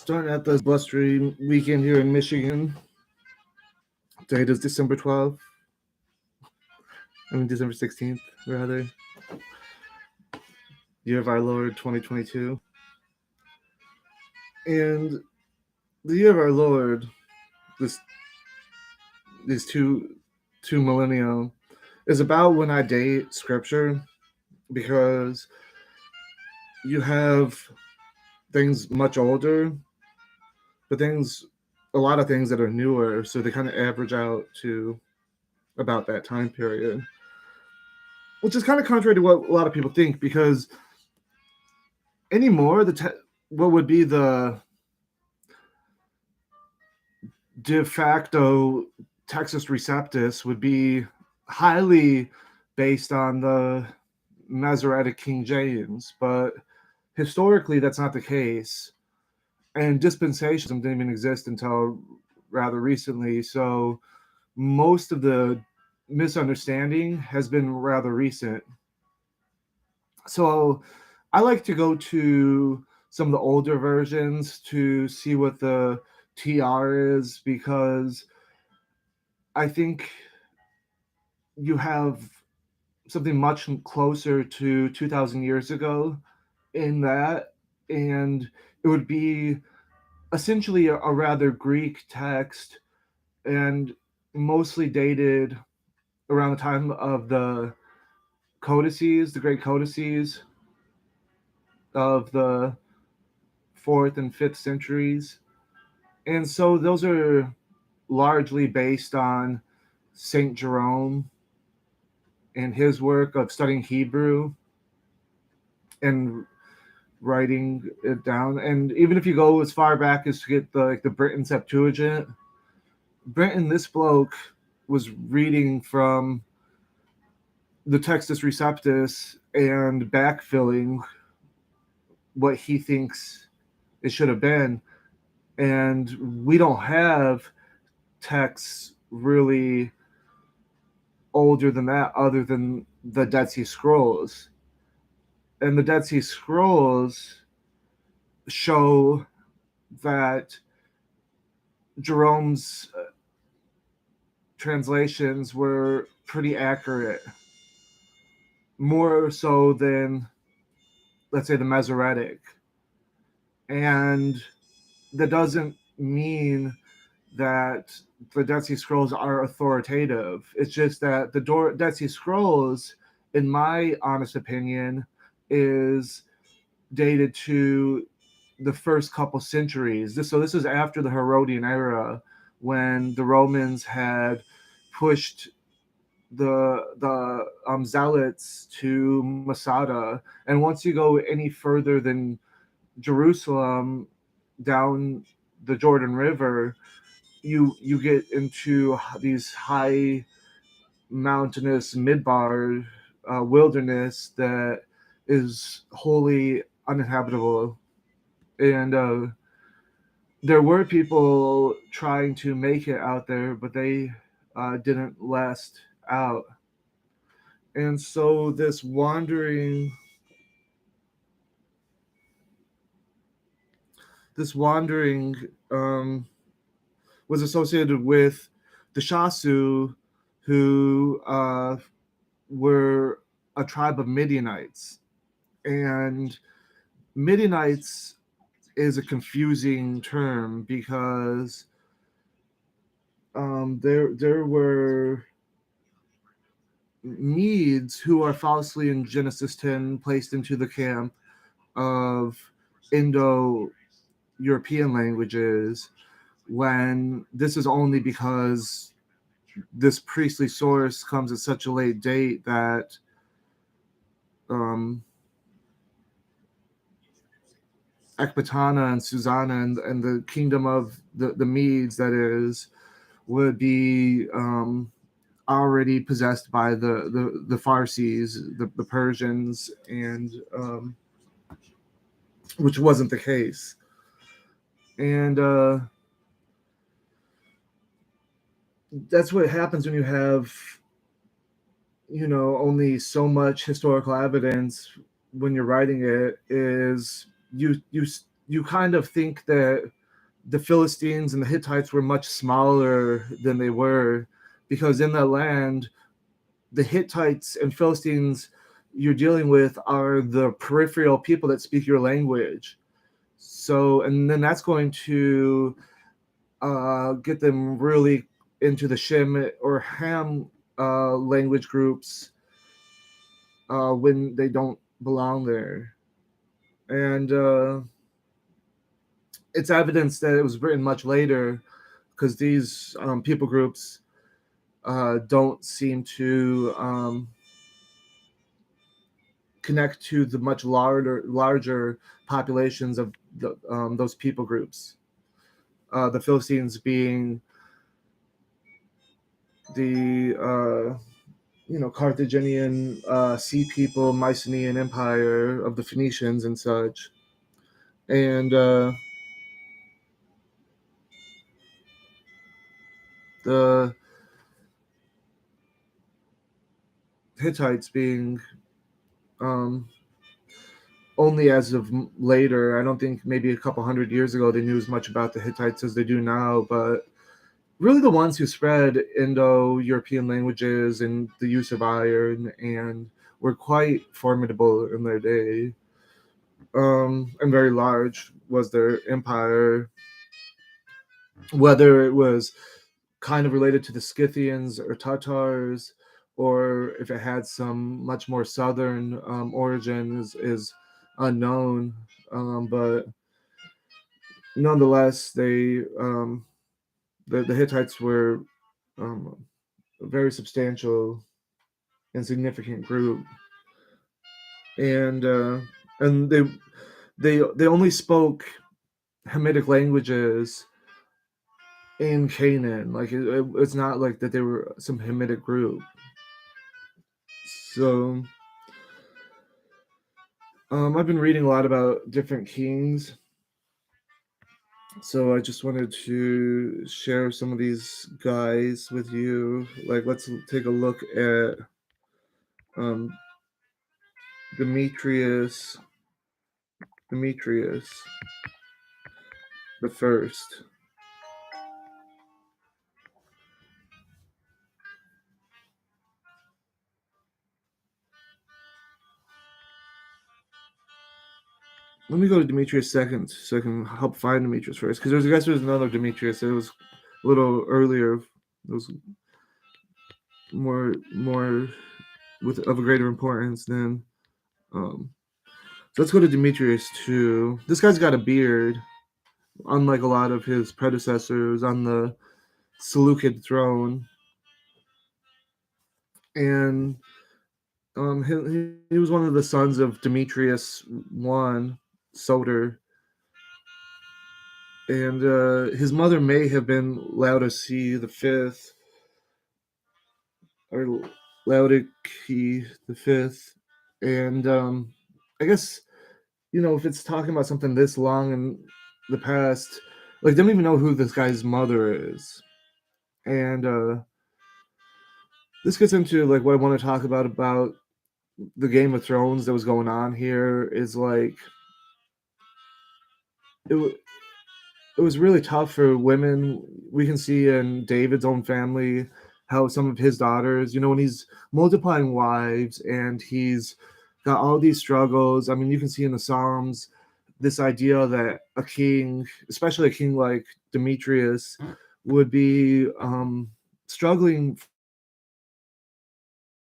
Starting at this blustery weekend here in Michigan. Date is December 12th. December 16th, rather. Year of our Lord 2022. And the year of our Lord, this these two millennia, is about when I date scripture, because you have things much older, but a lot of things that are newer, so they kind of average out to about that time period, which is kind of contrary to what a lot of people think, because anymore what would be the de facto Texas Receptus would be highly based on the Masoretic King James, but historically that's not the case, and dispensationalism didn't even exist until rather recently, so most of the misunderstanding has been rather recent. So I like to go to some of the older versions to see what the TR is, because I think you have something much closer to 2,000 years ago in that, and it would be essentially a rather Greek text, and mostly dated around the time of the codices, the great codices of the 4th and 5th centuries. And so those are largely based on St. Jerome and his work of studying Hebrew and writing it down. And even if you go as far back as to get the Britain Septuagint, Britain, this bloke was reading from the Textus Receptus and backfilling what he thinks it should have been. And we don't have texts really older than that, other than the Dead Sea Scrolls. And the Dead Sea Scrolls show that Jerome's translations were pretty accurate, more so than, let's say, the Masoretic. And that doesn't mean that the Dead Sea Scrolls are authoritative. It's just that the Dead Sea Scrolls, in my honest opinion, is dated to the first couple centuries. This is after the Herodian era, when the Romans had pushed the zealots to Masada. And once you go any further than Jerusalem, down the Jordan River, you get into these high mountainous midbar wilderness that is wholly uninhabitable. And there were people trying to make it out there, but they didn't last out. And so this wandering was associated with the Shasu, who were a tribe of Midianites. And Midianites is a confusing term, because there were Medes who are falsely in Genesis 10 placed into the camp of Indo-European languages, when this is only because this priestly source comes at such a late date that Ecbatana and Susanna and the kingdom of the Medes, that is, would be already possessed by the Farsis, the Persians, and which wasn't the case. And that's what happens when you have, only so much historical evidence when you're writing it, is you you kind of think that the Philistines and the Hittites were much smaller than they were, because in that land, the Hittites and Philistines you're dealing with are the peripheral people that speak your language. So, and then that's going to get them really into the Shem or Ham language groups when they don't belong there. And it's evidence that it was written much later, because these people groups don't seem to connect to the much larger populations of those people groups. The Philistines being the Carthaginian sea people, Mycenaean Empire of the Phoenicians and such, and the Hittites being um, only as of later. I don't think maybe a couple hundred years ago they knew as much about the Hittites as they do now, but really the ones who spread Indo-European languages and the use of iron and were quite formidable in their day, and very large was their empire, whether it was kind of related to the Scythians or Tatars, or if it had some much more southern origin is unknown. But nonetheless, the Hittites were um, a very substantial and significant group, and they only spoke Hamitic languages in Canaan. Like it's not like that they were some Hamitic group. So I've been reading a lot about different kings, so I just wanted to share some of these guys with you. Like, let's take a look at um, Demetrius the first. Let me go to Demetrius second, so I can help find Demetrius first. Because there's another Demetrius. It was a little earlier. It was more with of a greater importance than. So let's go to Demetrius two. This guy's got a beard, unlike a lot of his predecessors on the Seleucid throne, and he was one of the sons of Demetrius I Soter, and his mother may have been Laodice the fifth, or Laodice the fifth, and I guess if it's talking about something this long in the past, like they don't even know who this guy's mother is, and this gets into like what I want to talk about the Game of Thrones that was going on here. Is like it it was really tough for women. We can see in David's own family how some of his daughters, when he's multiplying wives and he's got all these struggles. I mean, you can see in the Psalms this idea that a king, especially a king like Demetrius, would be struggling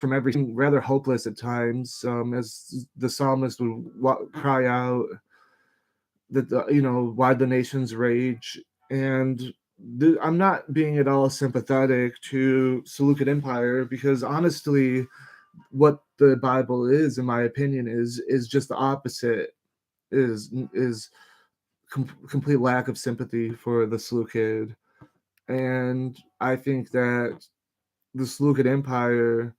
from everything, rather hopeless at times, as the psalmist would cry out that why the nations rage. And I'm not being at all sympathetic to Seleucid Empire, because honestly, what the Bible is, in my opinion, is just the opposite. Is complete lack of sympathy for the Seleucid, and I think that the Seleucid Empire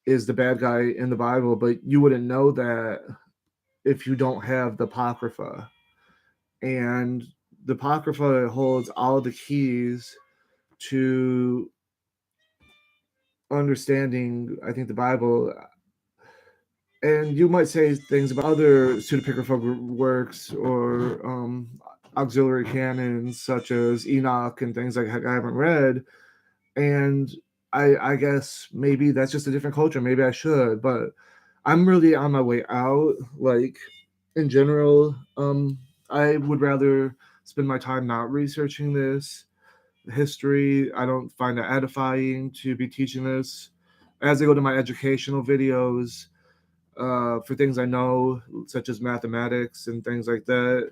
is the bad guy in the Bible, but you wouldn't know that if you don't have the Apocrypha. And the Apocrypha holds all the keys to understanding, I think, the Bible. And you might say things about other pseudepigrapha works or auxiliary canons such as Enoch and things like I haven't read, and I guess maybe that's just a different culture. Maybe I should, but I'm really on my way out. Like in general, I would rather spend my time not researching this history. I don't find it edifying to be teaching this. As I go to my educational videos for things I know, such as mathematics and things like that,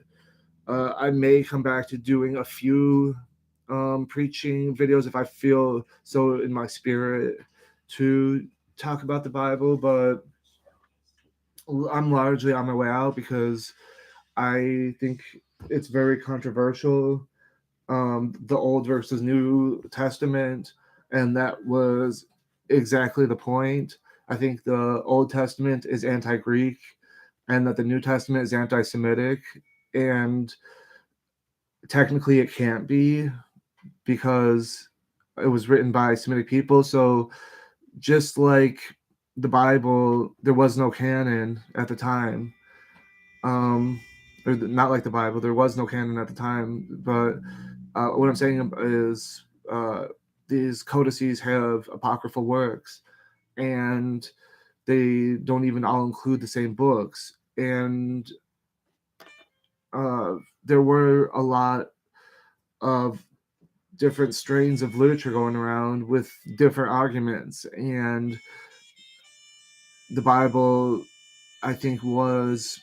I may come back to doing a few preaching videos if I feel so in my spirit to talk about the Bible, but I'm largely on my way out because I think it's very controversial, the Old versus New Testament, and that was exactly the point. I think the Old Testament is anti Greek and that the New Testament is anti Semitic, and technically it can't be because it was written by Semitic people. So just like the Bible, there was no canon at the time. Um, or not like the Bible, there was no canon at the time. But what I'm saying is these codices have apocryphal works, and they don't even all include the same books. And uh, there were a lot of different strains of literature going around with different arguments, and the Bible, I think, was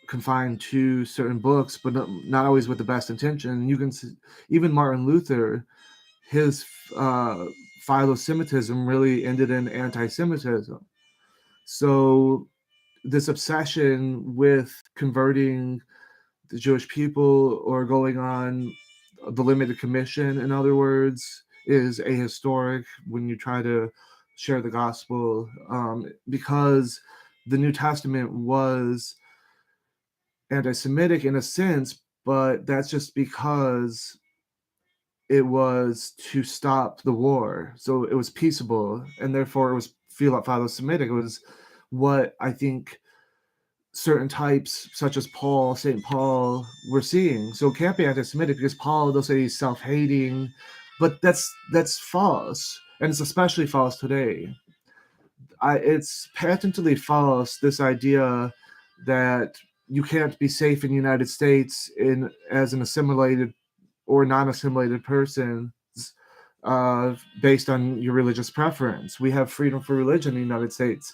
confined to certain books, but not always with the best intention. You can see, even Martin Luther, his philo-Semitism really ended in anti-Semitism. So this obsession with converting the Jewish people or going on the limited commission, in other words, is ahistoric when you try to share the gospel, because the New Testament was anti-Semitic in a sense, but that's just because it was to stop the war. So it was peaceable, and therefore it was philo-Semitic. It was what I think certain types, such as St. Paul, were seeing. So it can't be anti-Semitic because Paul, they'll say he's self-hating, but that's false, and it's especially false today. It's patently false, this idea that you can't be safe in the United States in as an assimilated or non-assimilated person based on your religious preference. We have freedom for religion in the United States,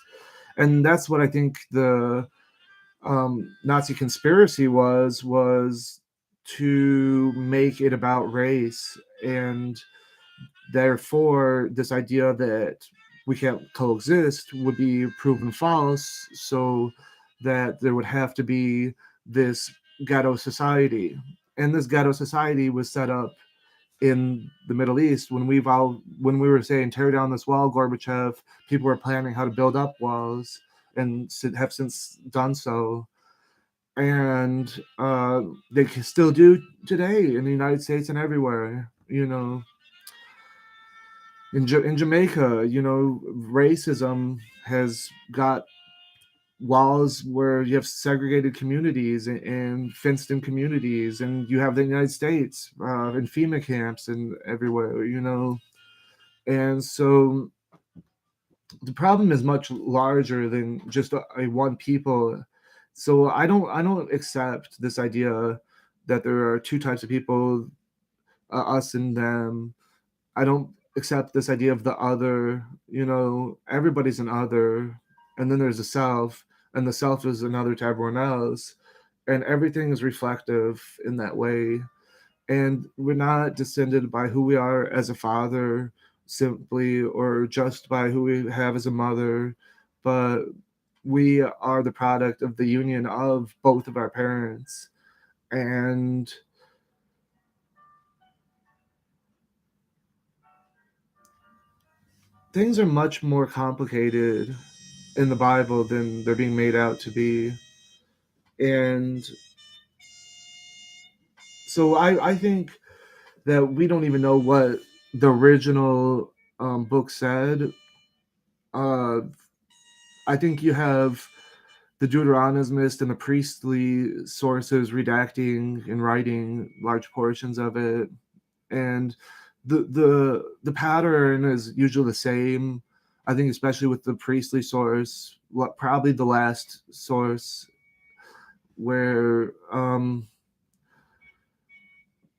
and that's what I think the Nazi conspiracy was to make it about race, and therefore this idea that we can't coexist would be proven false, so that there would have to be this ghetto society. And this ghetto society was set up in the Middle East when we were saying tear down this wall, Gorbachev. People were planning how to build up walls and have since done so. And they can still do today in the United States and everywhere. In Jamaica, racism has got walls where you have segregated communities and fenced-in communities, and you have the United States in FEMA camps and everywhere. And so the problem is much larger than just a one people. So I don't accept this idea that there are two types of people, us and them. I don't accept this idea of the other. Everybody's an other, and then there's a self, and the self is another to everyone else, and everything is reflective in that way. And we're not descended by who we are as a father simply, or just by who we have as a mother, but we are the product of the union of both of our parents. And things are much more complicated in the Bible than they're being made out to be. And so I think that we don't even know what the original book said. Uh, I think you have the Deuteronomist and the priestly sources redacting and writing large portions of it, and the pattern is usually the same. I think especially with the priestly source, probably the last source where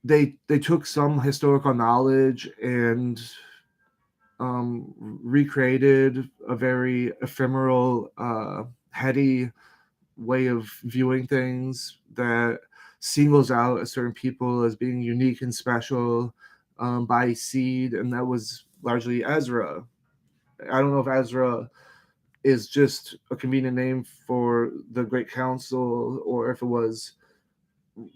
they took some historical knowledge and recreated a very ephemeral, heady way of viewing things that singles out a certain people as being unique and special by seed, and that was largely Ezra. I don't know if Ezra is just a convenient name for the Great Council or if it was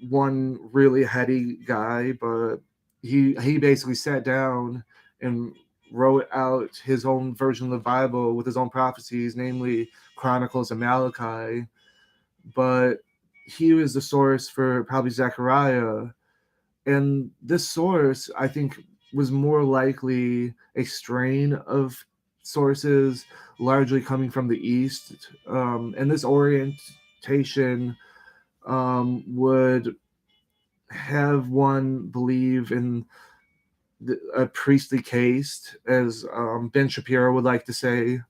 one really heady guy, but he basically sat down and wrote out his own version of the Bible with his own prophecies, namely Chronicles and Malachi. But he was the source for probably Zechariah, and this source I think was more likely a strain of sources largely coming from the east, and this orientation would have one believe in a priestly caste, as Ben Shapiro would like to say.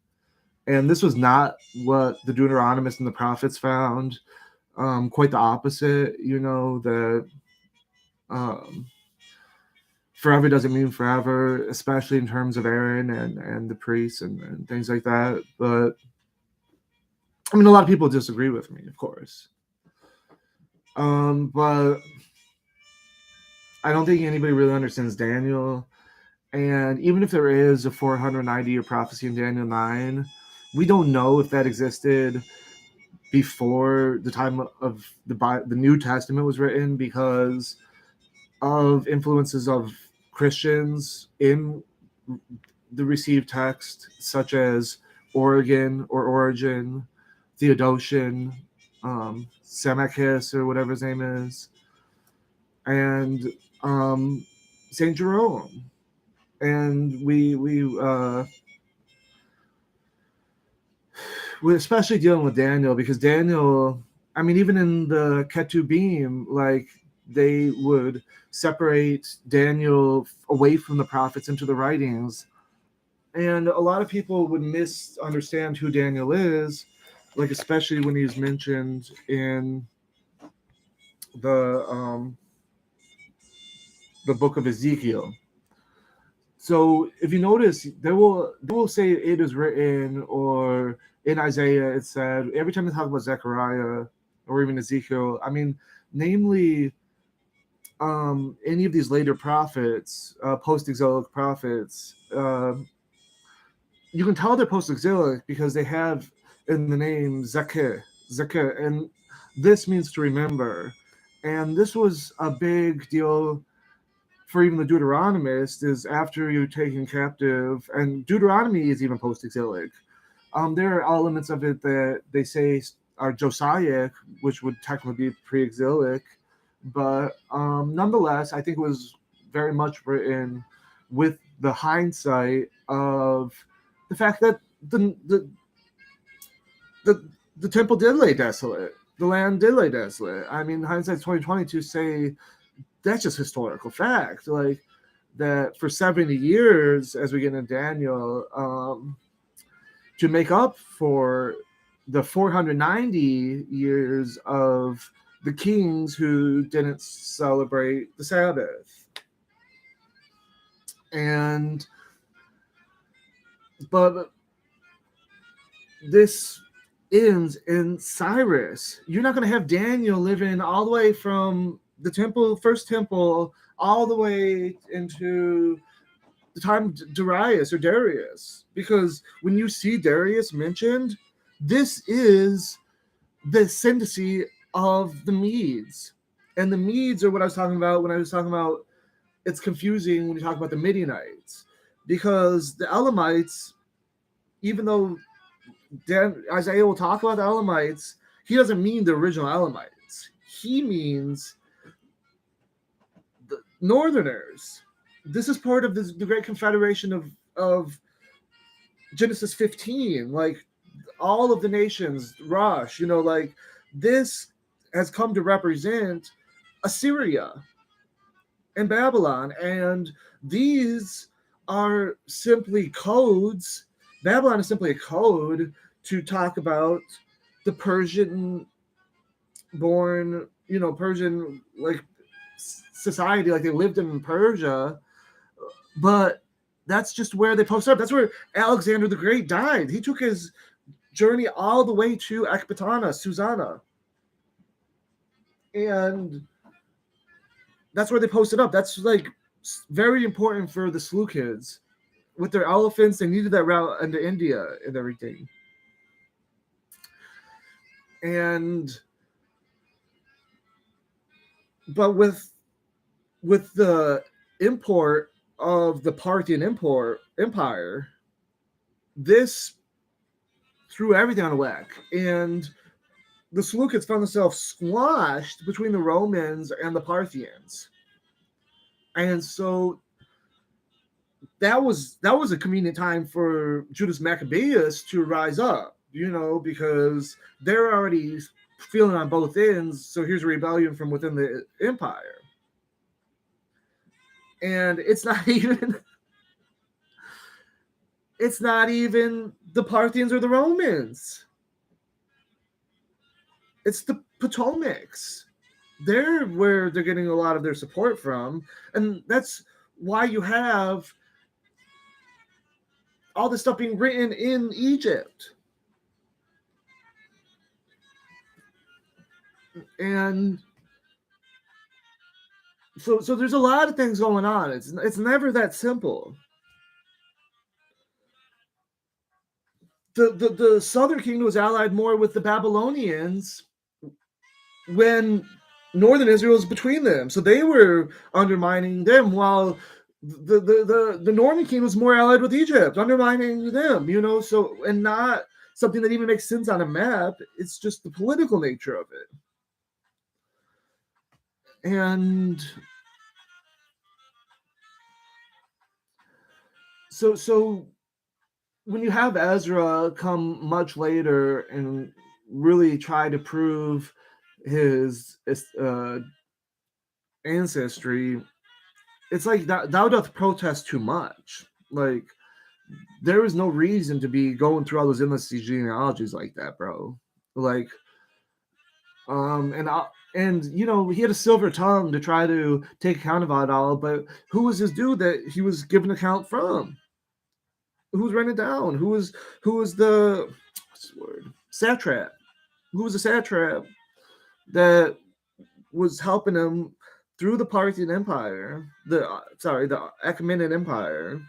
And this was not what the Deuteronomists and the prophets found. Quite the opposite, that um, forever doesn't mean forever, especially in terms of Aaron and the priests and things like that. But I mean, a lot of people disagree with me, of course. But I don't think anybody really understands Daniel. And even if there is a 490-year prophecy in Daniel 9, we don't know if that existed before the time of the New Testament was written, because of influences of Christians in the received text, such as Origen or Origin, Theodotion, Semachus or whatever his name is, and Saint Jerome. And we're especially dealing with Daniel, because Daniel, I mean, even in the Ketubim, like, they would separate Daniel away from the prophets into the writings. And a lot of people would misunderstand who Daniel is, like, especially when he's mentioned in the book of Ezekiel. So if you notice, they will say it is written, or in Isaiah it said. Every time they talk about Zechariah or even Ezekiel, I mean, namely, any of these later prophets, post-exilic prophets, you can tell they're post-exilic because they have in the name Zekeh, and this means to remember. And this was a big deal for even the Deuteronomist, is after you're taken captive, and Deuteronomy is even post-exilic. There are elements of it that they say are Josiah, which would technically be pre-exilic, but nonetheless, I think it was very much written with the hindsight of the fact that the temple did lay desolate, the land did lay desolate. I mean, hindsight's 2020 to say that's just historical fact. Like, that for 70 years, as we get into Daniel, to make up for the 490 years of the kings who didn't celebrate the Sabbath. And but this ends in Cyrus. You're not going to have Daniel living all the way from the temple, first temple, all the way into the time of Darius, because when you see Darius mentioned, this is the ascendancy of the Medes. And the Medes are what I was talking about when I was talking about it's confusing when you talk about the Midianites, because the Elamites, even though Isaiah will talk about the Elamites, he doesn't mean the original Elamites. He means the Northerners. This is part of the Great Confederation of Genesis 15. Like, all of the nations, Rosh, like this has come to represent Assyria and Babylon. And these are simply codes. Babylon is simply a code to talk about the Persian born, Persian like society, like they lived in Persia, but that's just where they posted up. That's where Alexander the Great died. He took his journey all the way to Ecbatana, Susanna. And that's where they posted up. That's like very important for the Seleucids. With their elephants, they needed that route into India and everything. But with the import of the Parthian empire, this threw everything on a whack. And the Seleucids found themselves squashed between the Romans and the Parthians. And so that was a convenient time for Judas Maccabeus to rise up, because they're already feeling on both ends. So here's a rebellion from within the empire. And it's not even the Parthians or the Romans. It's the Potomacs. They're where they're getting a lot of their support from. And that's why you have all this stuff being written in Egypt. And so there's a lot of things going on. It's never that simple. The southern kingdom was allied more with the Babylonians when northern Israel was between them. So they were undermining them, while the northern kingdom was more allied with Egypt, undermining them, so, and not something that even makes sense on a map. It's just the political nature of it. And so when you have Ezra come much later and really try to prove his ancestry, it's like thou doth protest too much. Like, there is no reason to be going through all those endless genealogies like that, bro. Like, and he had a silver tongue to try to take account of it all, but who was this dude that he was giving account from? Who's writing it down? Who was the what's the word? Satrap? Who was the satrap that was helping him through the Parthian Empire? The Achaemenid Empire,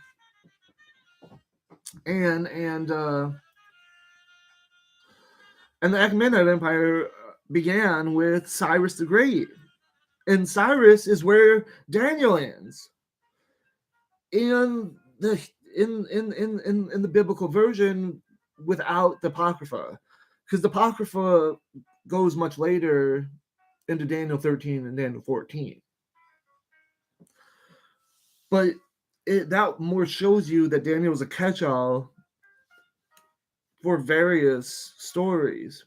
and the Achaemenid Empire began with Cyrus the Great, and Cyrus is where Daniel ends in the in the biblical version without the Apocrypha, because the Apocrypha goes much later into Daniel 13 and Daniel 14. But that more shows you that Daniel was a catch-all for various stories.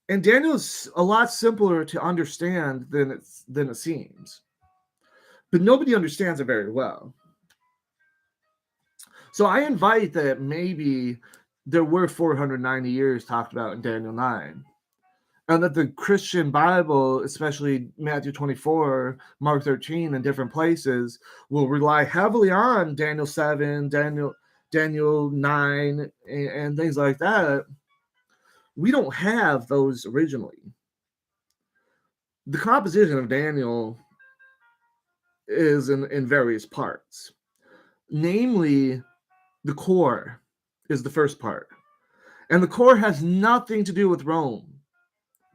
And Daniel's a lot simpler to understand than it seems. But nobody understands it very well. So I invite that maybe there were 490 years talked about in Daniel 9. And that the Christian Bible, especially Matthew 24, Mark 13, and different places, will rely heavily on Daniel 7, Daniel 9, and things like that. We don't have those originally. The composition of Daniel is in various parts. Namely, the core is the first part. And the core has nothing to do with Rome.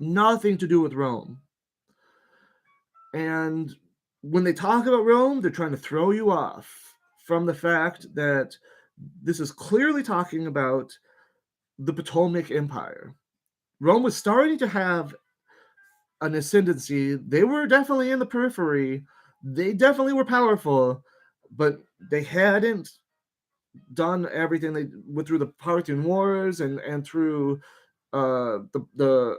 Nothing to do with Rome. And when they talk about Rome, they're trying to throw you off from the fact that this is clearly talking about the Potomac Empire. Rome was starting to have an ascendancy. They were definitely in the periphery. They definitely were powerful, but they hadn't done everything they went through the Parthian Wars and through the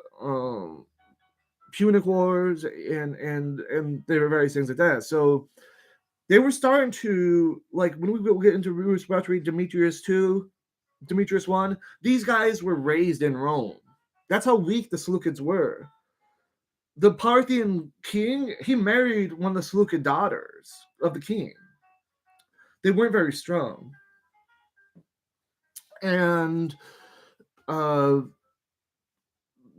Punic Wars and there were various things like that. So they were starting to, like, when we get into, we were about to read Demetrius 2, Demetrius 1, these guys were raised in Rome. That's how weak the Seleucids were. The Parthian king, he married one of the Seleucid daughters of the king. They weren't very strong. And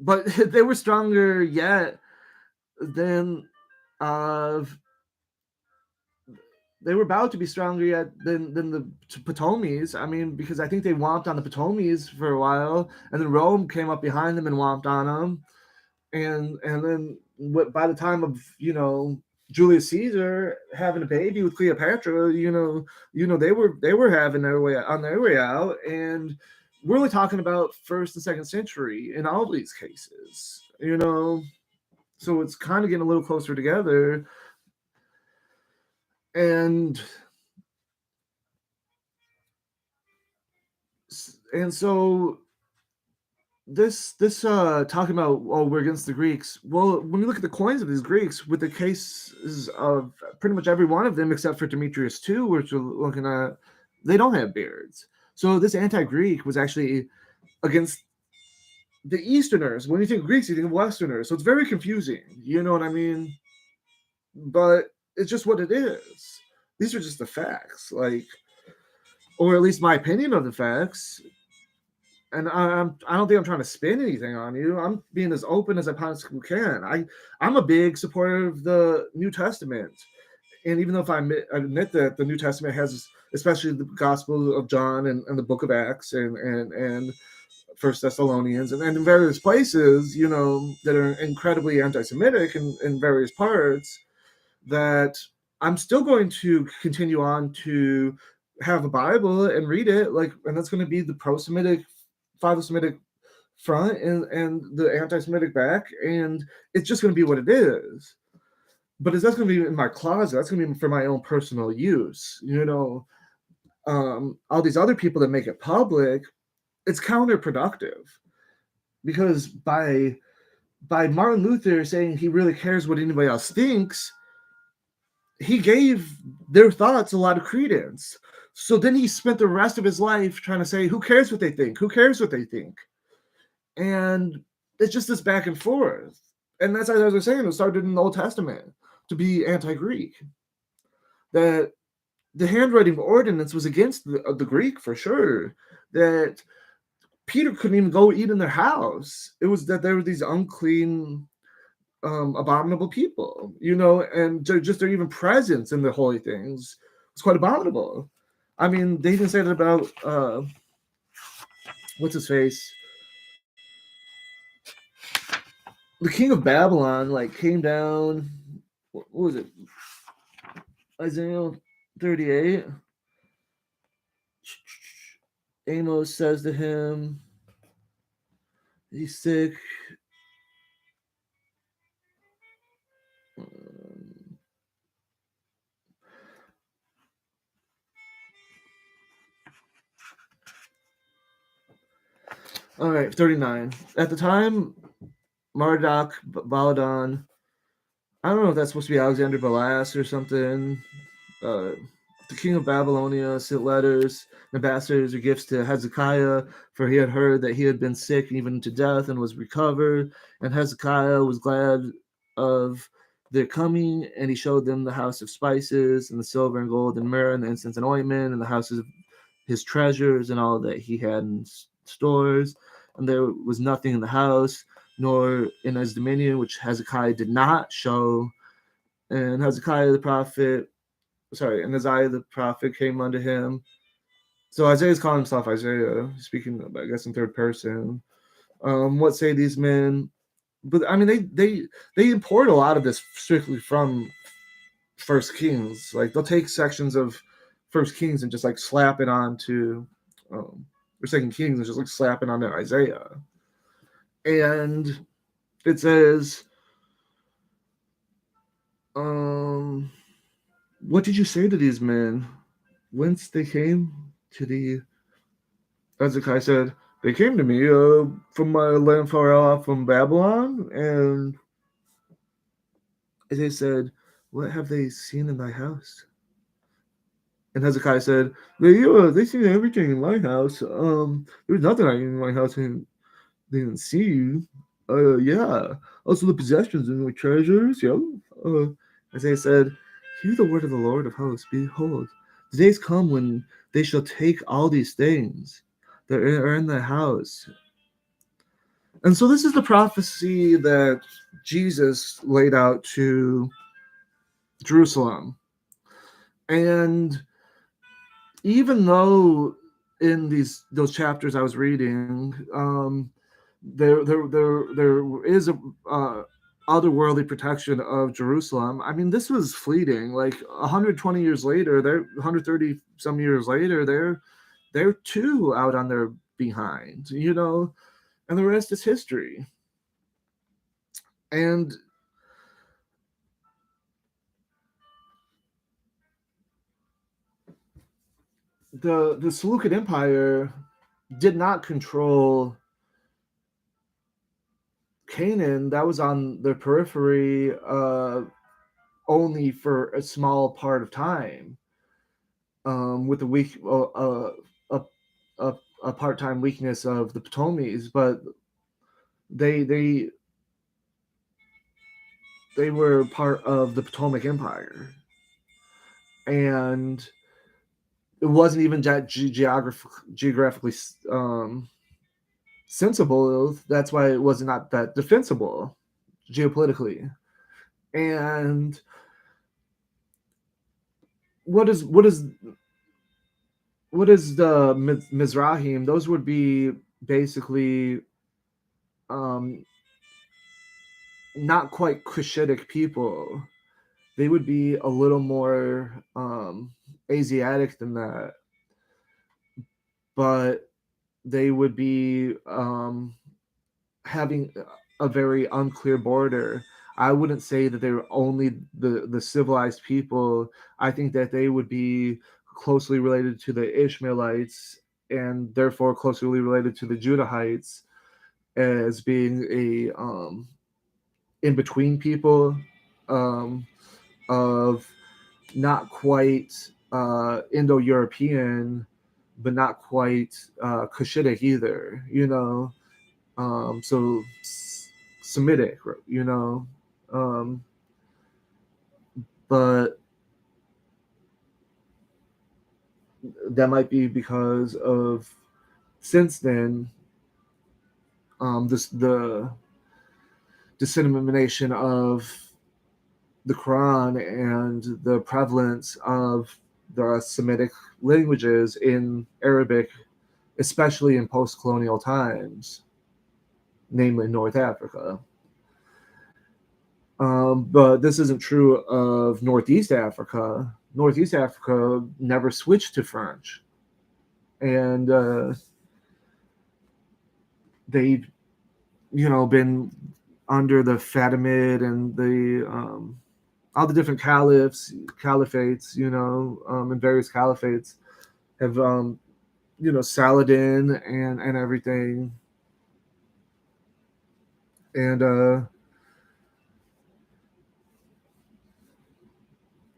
but they were stronger yet than they were about to be stronger yet than the Ptolemies. I mean, because I think they whomped on the Ptolemies for a while, and then Rome came up behind them and whomped on them, and then by the time of Julius Caesar having a baby with Cleopatra, they were having their way on their way out, and we're only talking about first and second century in all these cases, so it's kind of getting a little closer together. And so this talking about, we're against the Greeks. Well, when you look at the coins of these Greeks, with the cases of pretty much every one of them except for Demetrius 2, which we're looking at, they don't have beards. So this anti-Greek was actually against the Easterners. When you think Greeks, you think Westerners. So it's very confusing. You know what I mean? But it's just what it is. These are just the facts, or at least my opinion of the facts. And I don't think I'm trying to spin anything on you. I'm being as open as I possibly can. I'm a big supporter of the New Testament, and even though if I admit that the New Testament has, especially the Gospel of John and the Book of Acts and First Thessalonians and in various places, that are incredibly anti-Semitic in various parts, that I'm still going to continue on to have a Bible and read it, and that's going to be the pro-Semitic, Philo-Semitic front and the anti-Semitic back, and it's just going to be what it is. But that's going to be in my closet. That's going to be for my own personal use. All these other people that make it public, it's counterproductive, because by Martin Luther saying he really cares what anybody else thinks, he gave their thoughts a lot of credence. So then he spent the rest of his life trying to say, who cares what they think? Who cares what they think? And it's just this back and forth. And that's, as I was saying, it started in the Old Testament to be anti-Greek. That the handwriting ordinance was against the Greek for sure. That Peter couldn't even go eat in their house. It was that there were these unclean, abominable people, and just their even presence in the holy things was quite abominable. I mean, they even say that about what's his face, the king of Babylon, came down. What was it? Isaiah 38. Amos says to him, he's sick. All right, 39. At the time, Marduk Baladan, I don't know if that's supposed to be Alexander Balas or something. The king of Babylonia sent letters, ambassadors, or gifts to Hezekiah, for he had heard that he had been sick even to death and was recovered. And Hezekiah was glad of their coming, and he showed them the house of spices and the silver and gold and myrrh and the incense and ointment and the houses of his treasures and all that he had in stores. And there was nothing in the house nor in his dominion which Hezekiah did not show. And Hezekiah the prophet, and Isaiah the prophet came unto him. So Isaiah's calling himself Isaiah, speaking, I guess, in third person. What say these men? But I mean, they import a lot of this strictly from First Kings. They'll take sections of First Kings and just slap it onto, or Second Kings and just slap it onto Isaiah. And it says, what did you say to these men? Whence they came? to thee. Hezekiah said, they came to me from my land far off from Babylon, and they said, what have they seen in thy house? And Hezekiah said, they seen everything in my house. There's nothing in my house and they didn't see you. Yeah. Also the possessions and the treasures, yeah. Isaiah said, hear the word of the Lord of hosts. Behold, the days come when they shall take all these things that are in the house. And so this is the prophecy that Jesus laid out to Jerusalem. And even though in those chapters I was reading, there is a otherworldly protection of Jerusalem. I mean, this was fleeting. Like 120 years later, they're 130 some years later, they're too out on their behind, and the rest is history. And the Seleucid Empire did not control Canaan. That was on the periphery, only for a small part of time, with the weak a, a, a part-time weakness of the Ptolemies, but they they they were part of the Potomac Empire, and it wasn't even that geographically sensible. That's why it was not that defensible geopolitically. And what is the Mizrahim? Those would be basically not quite Cushitic people. They would be a little more Asiatic than that, but they would be having a very unclear border. I wouldn't say that they were only the civilized people. I think that they would be closely related to the Ishmaelites and therefore closely related to the Judahites as being a in between people, um, of not quite Indo-European, but not quite Cushitic either. So Semitic, um, but that might be because of since then the dissemination of the Quran and the prevalence of the Semitic languages in Arabic, especially in post-colonial times, namely North Africa. But this isn't true of Northeast Africa. Northeast Africa never switched to French, and they've been under the Fatimid and the all the different caliphates, and various caliphates have Saladin and everything, and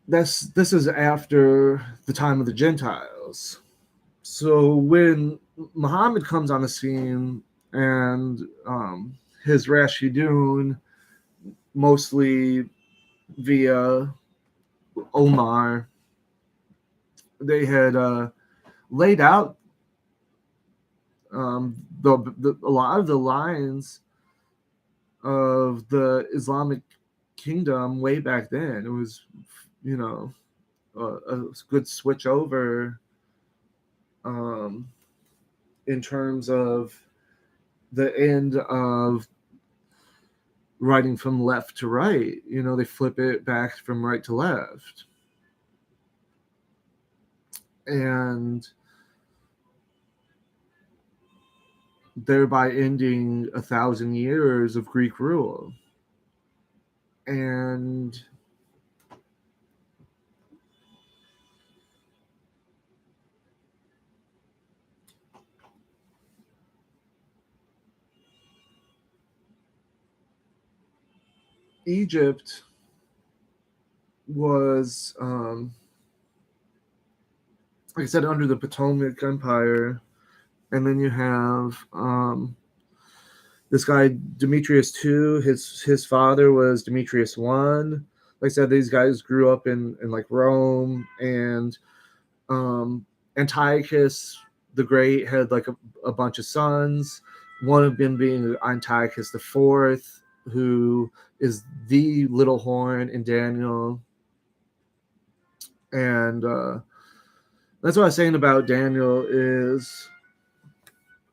this is after the time of the Gentiles. So when Muhammad comes on the scene and his Rashidun, mostly via Omar, they had laid out a lot of the lines of the Islamic kingdom way back then. It was, a good switch over in terms of the end of writing from left to right. They flip it back from right to left. And thereby ending 1,000 years of Greek rule. And Egypt was, like I said, under the Potomac Empire, and then you have this guy Demetrius II. His father was Demetrius I. Like I said, these guys grew up in like Rome, and um, Antiochus the Great had like a bunch of sons. One of them being Antiochus the Fourth, who is the little horn in Daniel, and that's what I was saying about Daniel is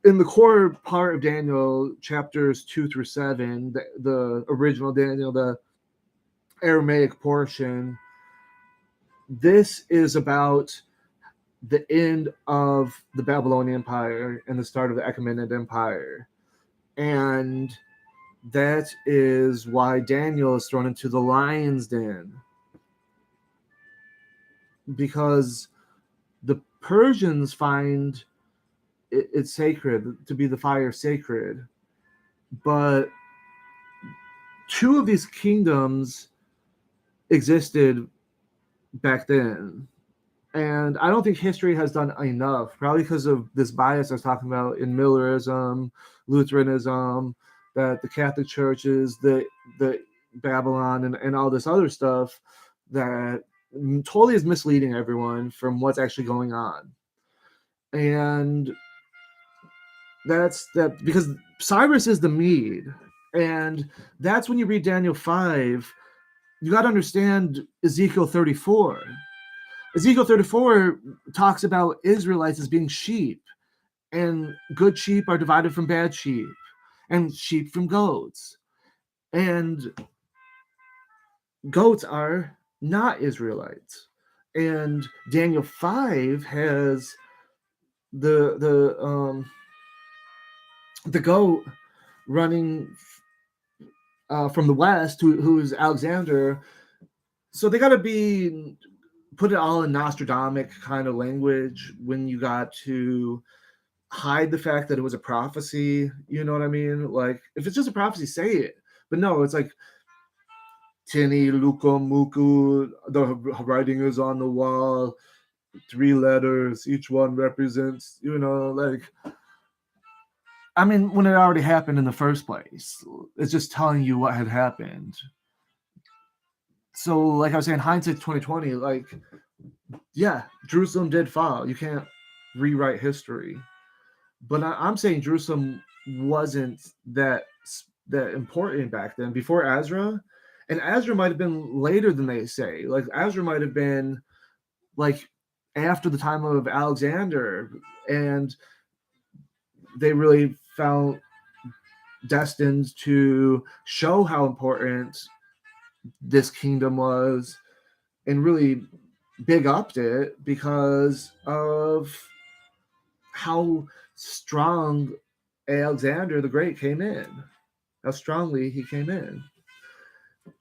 in the core part of Daniel, chapters 2 through 7, the original Daniel, the Aramaic portion, this is about the end of the Babylonian Empire and the start of the Achaemenid Empire. And that is why Daniel is thrown into the lion's den. Because the Persians find it sacred, to be the fire sacred. But two of these kingdoms existed back then. And I don't think history has done enough, probably because of this bias I was talking about in Millerism, Lutheranism, that the Catholic churches, the Babylon, and all this other stuff that totally is misleading everyone from what's actually going on. And that's that because Cyrus is the Mede. And that's when you read Daniel 5, you got to understand Ezekiel 34. Ezekiel 34 talks about Israelites as being sheep, and good sheep are divided from bad sheep, and sheep from goats. And goats are not Israelites. And Daniel 5 has the goat running from the west, who is Alexander. So they got to be put it all in Nostradamus kind of language when you got to hide the fact that it was a prophecy. You know what I mean? Like, if it's just a prophecy, say it. But no, it's like Tini Luko Muku, the writing is on the wall, 3 letters, each one represents, like, I mean, when it already happened in the first place. It's just telling you what had happened. So, like I was saying, hindsight 2020, like, yeah, Jerusalem did fall. You can't rewrite history. But I'm saying Jerusalem wasn't that important back then, before Ezra. And Ezra might have been later than they say. Like, Ezra might have been like after the time of Alexander, and they really felt destined to show how important this kingdom was and really big upped it because of how strong Alexander the Great came in, how strongly he came in.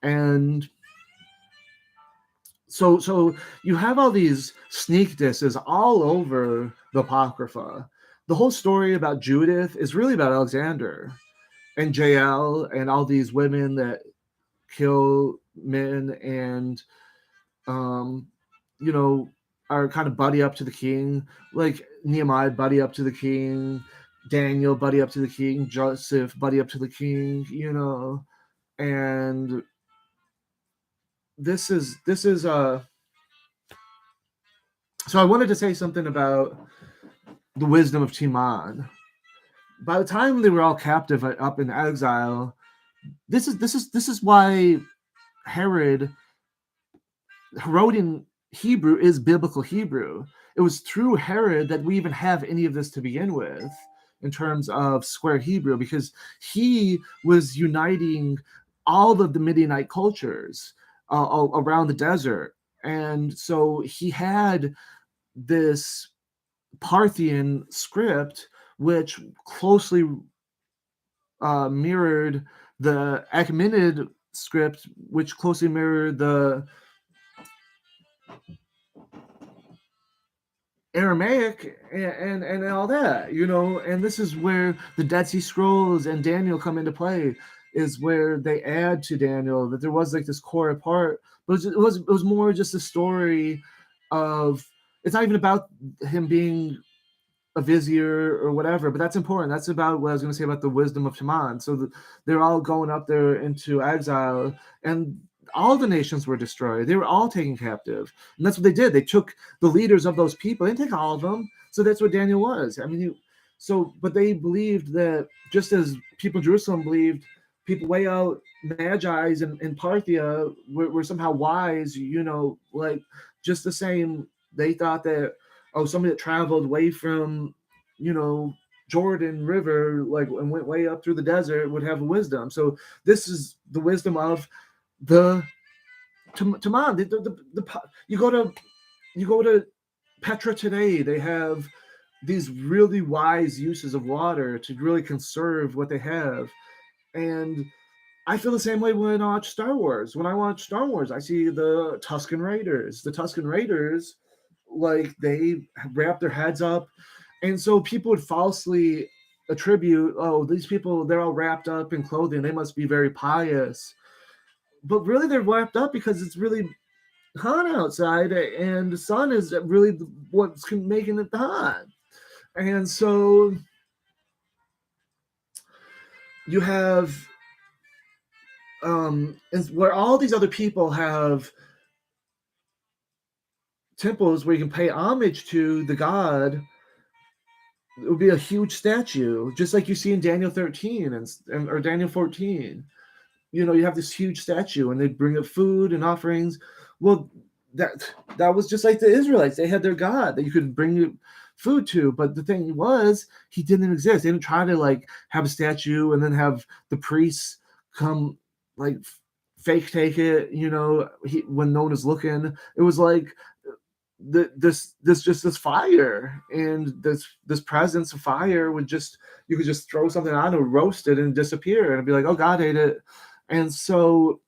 And so you have all these sneak disses all over the Apocrypha. The whole story about Judith is really about Alexander and Jael and all these women that kill men and um, you know, are kind of buddy up to the king, like Nehemiah buddy up to the king, Daniel buddy up to the king, Joseph buddy up to the king, and this is so I wanted to say something about the wisdom of Timon. By the time they were all captive up in exile, this is why Herod Herodian Hebrew is biblical Hebrew. It was through Herod that we even have any of this to begin with in terms of square Hebrew, because he was uniting all of the Midianite cultures around the desert. And so he had this Parthian script, which closely mirrored the Achaemenid script, which closely mirrored the Aramaic and all that, and this is where the Dead Sea Scrolls and Daniel come into play. is where they add to Daniel that there was like this core part, but it was more just a story of, it's not even about him being a vizier or whatever, but that's important. That's about what I was going to say about the wisdom of Taman. So they're all going up there into exile, and all the nations were destroyed. They were all taken captive, and that's what they did. They took the leaders of those people. They didn't take all of them. So that's what Daniel was. I mean, but they believed that just as people in Jerusalem believed, people way out Magi's in Parthia were somehow wise. Like just the same. They thought that, oh, somebody that traveled way from, you know, Jordan River, like, and went way up through the desert would have wisdom. So this is the wisdom of the Taman. You go to Petra today. They have these really wise uses of water to really conserve what they have, and I feel the same way when I watch Star Wars. When I watch Star Wars, I see the Tusken Raiders. The Tusken Raiders, like, they wrap their heads up, and so people would falsely attribute, oh, these people, they're all wrapped up in clothing, they must be very pious. But really, they're wrapped up because it's really hot outside, and the sun is really what's making it hot. And so you have and where all these other people have temples where you can pay homage to the god, it would be a huge statue, just like you see in Daniel 13 or Daniel 14. You have this huge statue, and they bring up food and offerings. Well, that was just like the Israelites. They had their god that you could bring food to, but the thing was, he didn't exist. They didn't try to like have a statue and then have the priests come like fake take it. When no one is looking, it was like this fire, and this presence of fire would just, you could just throw something on it, roast it, and disappear, and it'd be like, oh, God ate it. And so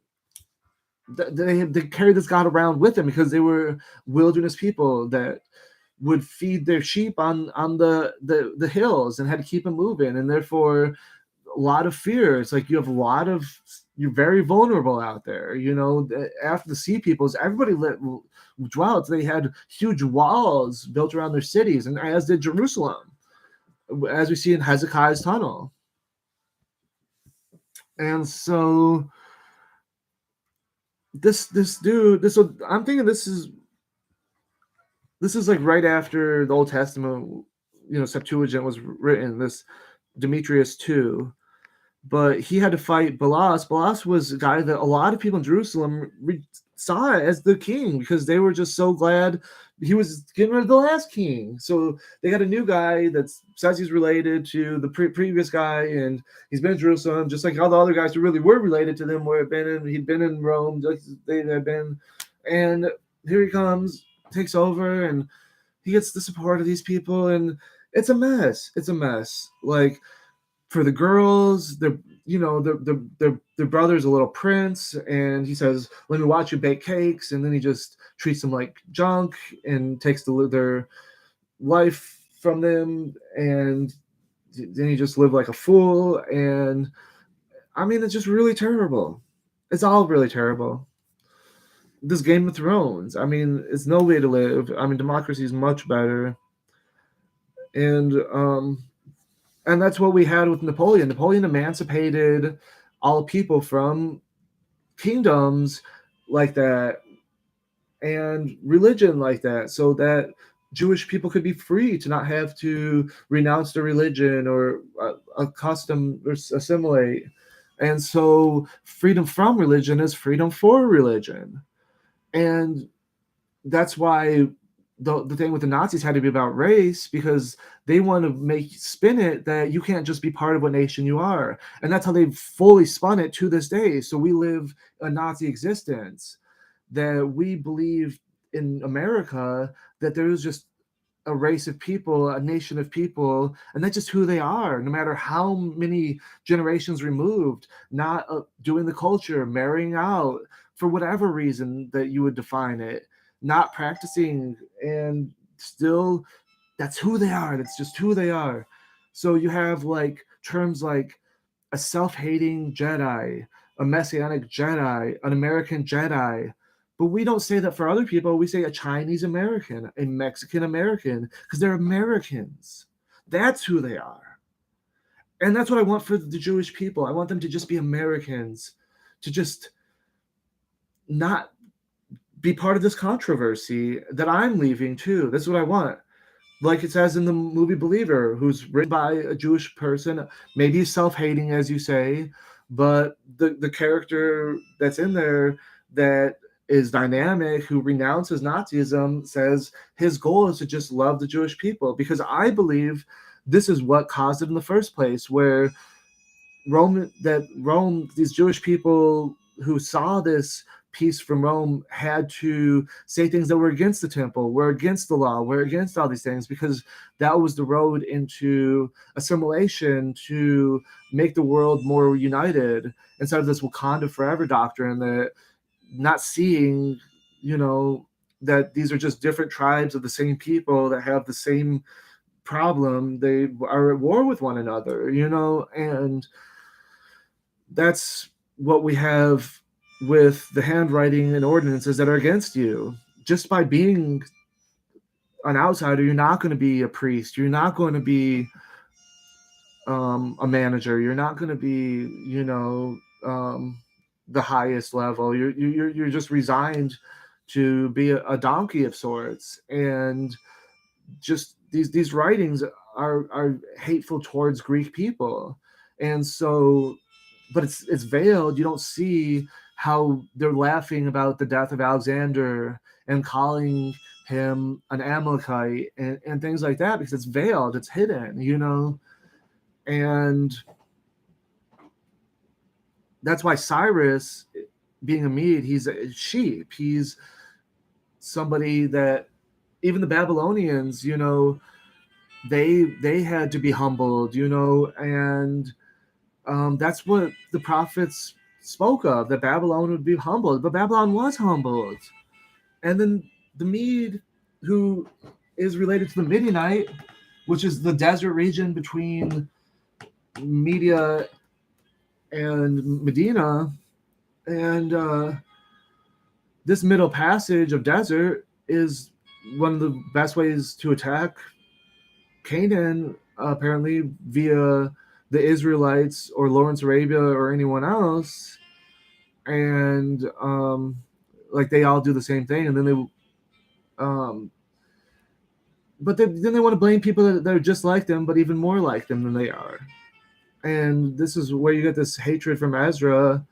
they carried this God around with them because they were wilderness people that would feed their sheep on the hills and had to keep them moving, and therefore a lot of fear. It's like you're very vulnerable out there. After the sea peoples, everybody dwelt. They had huge walls built around their cities, and as did Jerusalem, as we see in Hezekiah's tunnel. And so this dude, I'm thinking this is like right after the Old Testament, Septuagint was written, this Demetrius II. But he had to fight Balas. Balas was a guy that a lot of people in Jerusalem saw as the king because they were just so glad he was getting rid of the last king. So they got a new guy that says he's related to the previous guy, and he's been in Jerusalem, just like all the other guys who really were related to them he'd been in Rome, just they had been. And here he comes, takes over, and he gets the support of these people, and it's a mess. It's a mess. Like, for the girls, their brother's a little prince, and he says, let me watch you bake cakes, and then he just treats them like junk and takes their life from them, and then he just lived like a fool. And I mean, it's just really terrible. It's all really terrible. This Game of Thrones, I mean, it's no way to live. I mean, democracy is much better. And that's what we had with Napoleon. Napoleon emancipated all people from kingdoms like that and religion like that, so that Jewish people could be free to not have to renounce their religion or accustom or assimilate. And so freedom from religion is freedom for religion. And that's why the thing with the Nazis had to be about race, because they want to spin it that you can't just be part of what nation you are. And that's how they've fully spun it to this day. So we live a Nazi existence, that we believe in America that there is just a race of people, a nation of people, and that's just who they are, no matter how many generations removed, not doing the culture, marrying out for whatever reason that you would define it, not practicing, and still that's who they are. That's just who they are. So you have like terms like a self-hating Jedi, a messianic Jedi, an American Jedi. But we don't say that for other people. We say a Chinese American, a Mexican American, because they're Americans. That's who they are. And that's what I want for the Jewish people. I want them to just be Americans, to just not be part of this controversy that I'm leaving too. That's what I want. Like it says in the movie Believer, who's written by a Jewish person, maybe self-hating, as you say, but the character that's in there that is dynamic, who renounces Nazism, says his goal is to just love the Jewish people, because I believe this is what caused it in the first place, where Rome, these Jewish people who saw this peace from Rome had to say things that were against the temple, were against the law, were against all these things, because that was the road into assimilation, to make the world more united, instead of this Wakanda forever doctrine, that not seeing, that these are just different tribes of the same people that have the same problem. They are at war with one another, and that's what we have with the handwriting and ordinances that are against you. Just by being an outsider, you're not going to be a priest. You're not going to be a manager. You're not going to be, the highest level. You're just resigned to be a donkey of sorts. And just these writings are hateful towards Greek people. And so, but it's veiled. You don't see how they're laughing about the death of Alexander and calling him an Amalekite and things like that, because it's veiled, it's hidden, and that's why Cyrus, being a Mede, he's a sheep. He's somebody that even the Babylonians, they had to be humbled, and that's what the prophets spoke of, that Babylon would be humbled. But Babylon was humbled. And then the Mede, who is related to the Midianite, which is the desert region between Media and Medina, and this middle passage of desert is one of the best ways to attack Canaan, apparently, via the Israelites or Lawrence Arabia or anyone else. And like they all do the same thing, and then then they want to blame people that are just like them, but even more like them than they are. And this is where you get this hatred from Ezra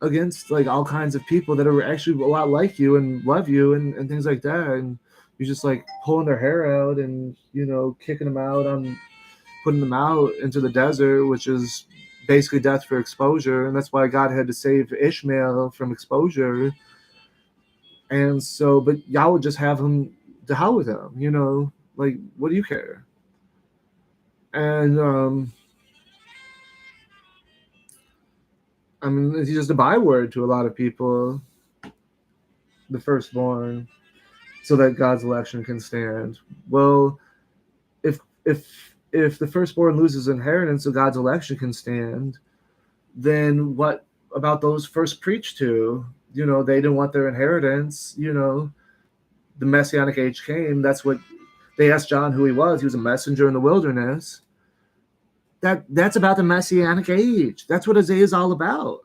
against like all kinds of people that are actually a lot like you and love you and things like that. And you're just like pulling their hair out and kicking them out, on putting them out into the desert, which is basically death for exposure. And that's why God had to save Ishmael from exposure. And so, but y'all would just have him, to hell with him, like, what do you care? And I mean, he's just a byword to a lot of people, the firstborn, so that God's election can stand. Well, if if the firstborn loses inheritance so God's election can stand, then what about those first preached to? They didn't want their inheritance. The Messianic age came. That's what they asked John who he was. He was a messenger in the wilderness. That's about the Messianic age. That's what Isaiah is all about.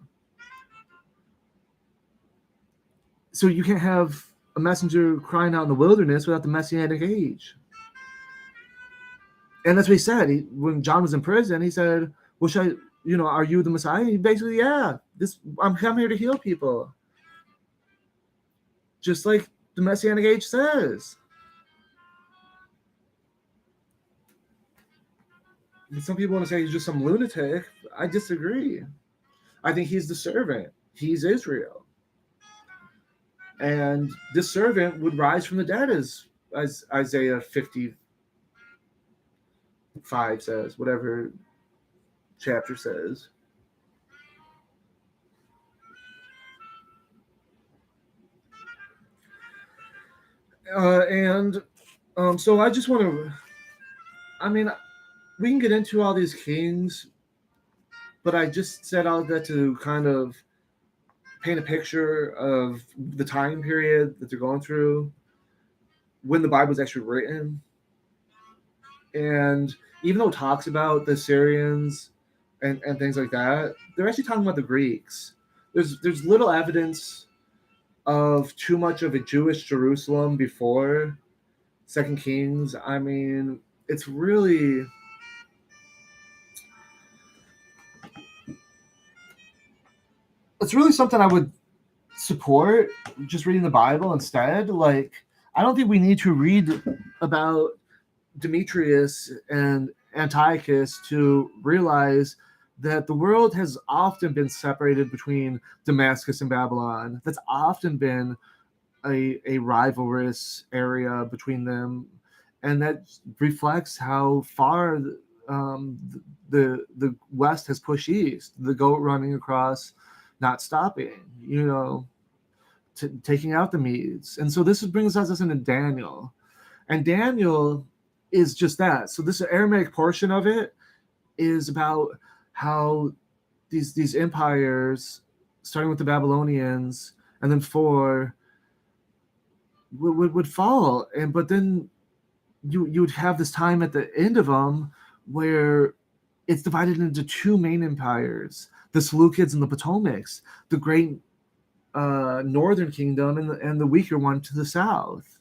So you can't have a messenger crying out in the wilderness without the Messianic age. And that's what he said. When John was in prison, he said, well, are you the Messiah? He basically, yeah, I'm here to heal people. Just like the Messianic age says. Some people want to say he's just some lunatic. I disagree. I think he's the servant. He's Israel. And this servant would rise from the dead, as Isaiah 55 says, whatever chapter says. So I just want to, I mean, we can get into all these kings, But I just said all that to kind of paint a picture of the time period that they're going through when the Bible was actually written. And even though it talks about the Syrians and things like that, they're actually talking about the Greeks. There's little evidence of too much of a Jewish Jerusalem before Second Kings. I mean, it's really something I would support just reading the Bible instead. Like, I don't think we need to read about Demetrius and Antiochus to realize that the world has often been separated between Damascus and Babylon. That's often been a rivalrous area between them, and that reflects how far um, the West has pushed east. The goat running across, not stopping. Taking out the Medes, and so this brings us into Daniel, and Daniel is just that. So this Aramaic portion of it is about how these empires, starting with the Babylonians and then four, would fall, and but then you would have this time at the end of them where it's divided into two main empires: the Seleucids and the Potomacs, the great northern kingdom and the weaker one to the south.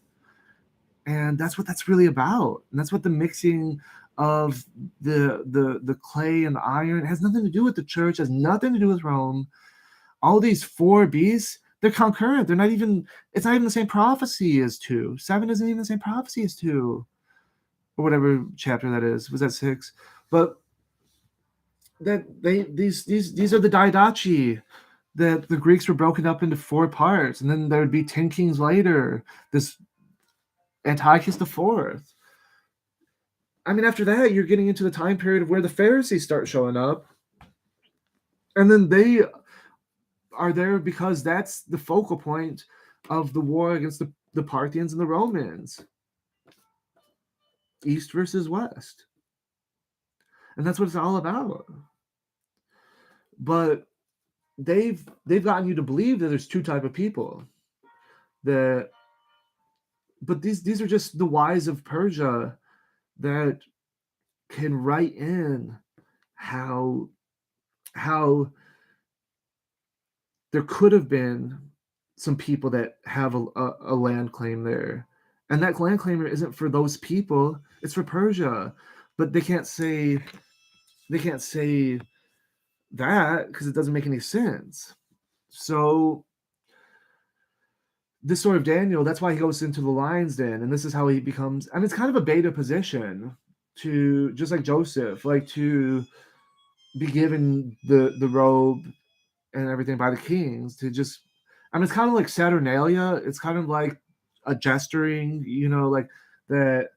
And that's what that's really about. And that's what the mixing of the clay and the iron, it has nothing to do with the church, has nothing to do with Rome. All these four beasts, they're concurrent. They're not even, it's not even the same prophecy as 2. 7 isn't even the same prophecy as 2. Or whatever chapter that is. Was that 6? But that these are the Didachi, that the Greeks were broken up into 4 parts, and then there would be 10 kings later. This Antiochus the Fourth. I mean, after that, you're getting into the time period of where the Pharisees start showing up, and then they are there because that's the focal point of the war against the Parthians and the Romans. East versus West. And that's what it's all about. But they've gotten you to believe that there's 2 type of people. But these are just the wise of Persia that can write in how there could have been some people that have a land claim there, and that land claim isn't for those people, it's for Persia. But they can't say that because it doesn't make any sense. So this sort of Daniel, that's why he goes into the lion's den, and this is how he becomes, and it's kind of a beta position to, just like Joseph, like to be given the robe and everything by the kings, to just, I mean, it's kind of like Saturnalia. It's kind of like a gesturing, like that,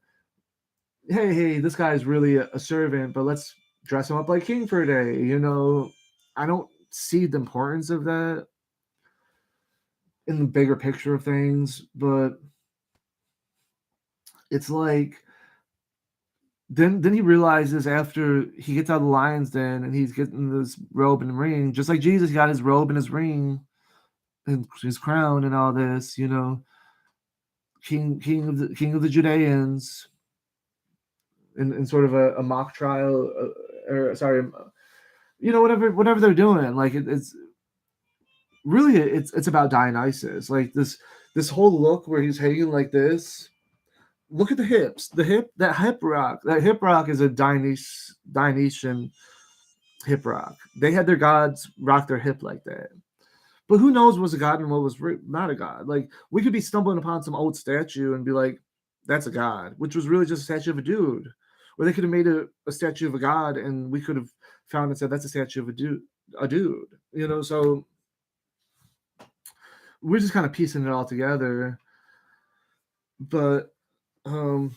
hey, this guy is really a servant, but let's dress him up like king for a day. I don't see the importance of that in the bigger picture of things, but it's like, then he realizes after he gets out of the lion's den and he's getting this robe and ring, just like Jesus, he got his robe and his ring and his crown and all this, king of the Judeans, in sort of a mock trial, or sorry, whatever they're doing. Like it's really, it's about Dionysus. Like this whole look where he's hanging like this. Look at the hips. That hip rock. That hip rock is a Dionysian hip rock. They had their gods rock their hip like that. But who knows what was a god and what was not a god? Like, we could be stumbling upon some old statue and be like, that's a god, which was really just a statue of a dude. Or they could have made a statue of a god and we could have found and said that's a statue of a dude. So we're just kind of piecing it all together. But so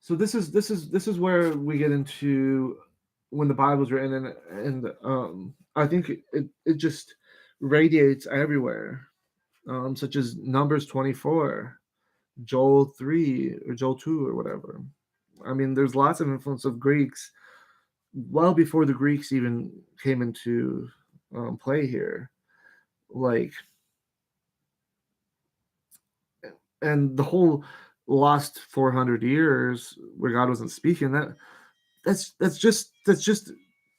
this is where we get into when the Bible's written, and I think it just radiates everywhere, such as Numbers 24. Joel 3 or Joel 2 or whatever. I mean, there's lots of influence of Greeks well before the Greeks even came into play here. Like, and the whole lost 400 years where God wasn't speaking, that's just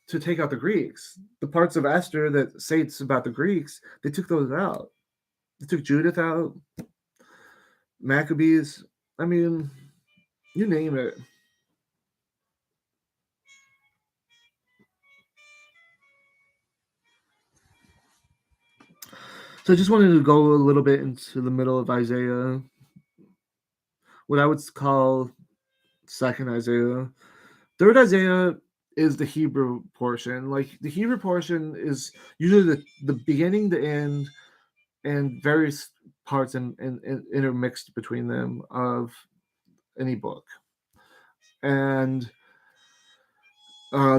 to take out the Greeks. The parts of Esther that say it's about the Greeks, they took those out. They took Judith out, Maccabees. I mean, you name it. So I just wanted to go a little bit into the middle of Isaiah, what I would call second Isaiah. Third Isaiah is the Hebrew portion. Like the Hebrew portion is usually the beginning, the end, and various parts and intermixed between them of any book. And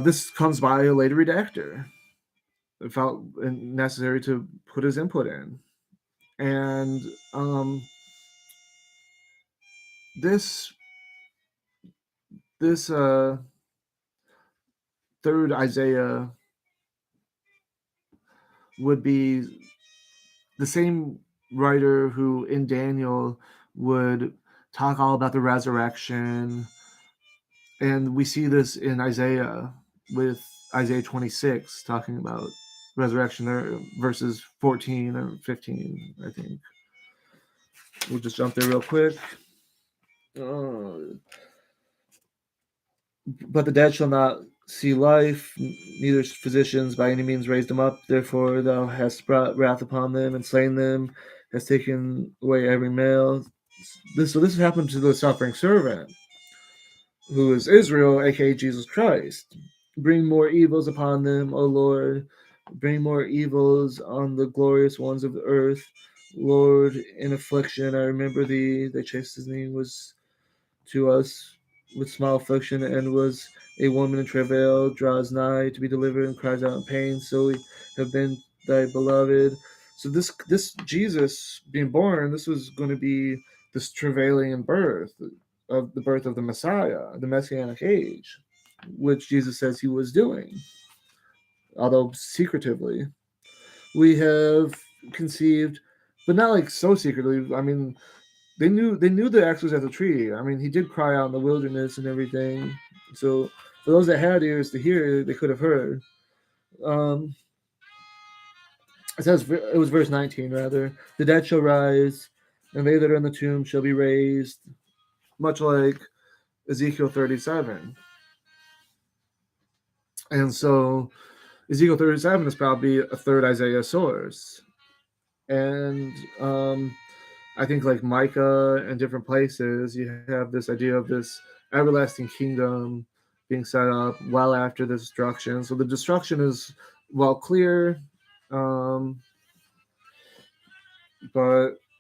this comes by a later redactor. It felt necessary to put his input in. And this this third Isaiah would be the same writer who in Daniel would talk all about the resurrection. And we see this in Isaiah with Isaiah 26 talking about resurrection there, verses 14 or 15, I think. We'll just jump there real quick. But the dead shall not see life, neither physicians by any means raised them up. Therefore thou hast brought wrath upon them and slain them, hast taken away every male. So this has happened to the suffering servant, who is Israel, aka Jesus Christ. Bring more evils upon them, O Lord. Bring more evils on the glorious ones of the earth. Lord, in affliction I remember thee. Thy chastening was to us with small affliction, and was a woman in travail, draws nigh to be delivered, and cries out in pain. So we have been thy beloved. So this Jesus being born, this was going to be this travailing in birth of the birth of the Messiah, the Messianic age, which Jesus says he was doing, although secretively. We have conceived, but not like so secretly. I mean, they knew the axe was at the tree. I mean, he did cry out in the wilderness and everything. So for those that had ears to hear, they could have heard. Um, it says it was verse 19 rather. The dead shall rise, and they that are in the tomb shall be raised, much like Ezekiel 37. And so Ezekiel 37 is probably a third Isaiah source. And I think like Micah and different places, you have this idea of this everlasting kingdom being set up well after the destruction. So the destruction is well clear, but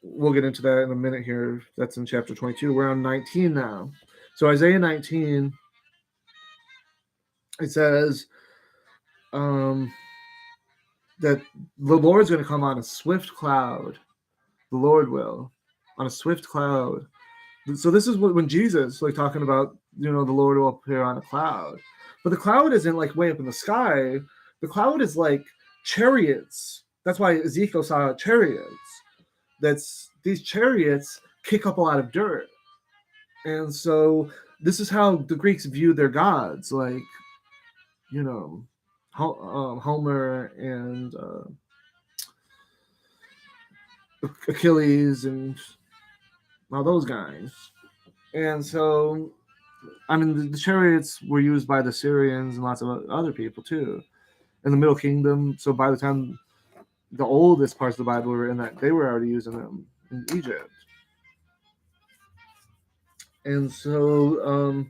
we'll get into that in a minute here. That's in chapter 22. We're on 19 now. So Isaiah 19, it says that the Lord's going to come on a swift cloud. The Lord will, on a swift cloud. So this is when Jesus, like talking about, the Lord will appear on a cloud. But the cloud isn't like way up in the sky. The cloud is like chariots. That's why Ezekiel saw chariots. That's these chariots kick up a lot of dirt. And so this is how the Greeks viewed their gods, like, Homer and Achilles and all those guys. And so, I mean, the chariots were used by the Syrians and lots of other people too in the Middle Kingdom. So by the time the oldest parts of the Bible were in that, they were already using them in Egypt. And so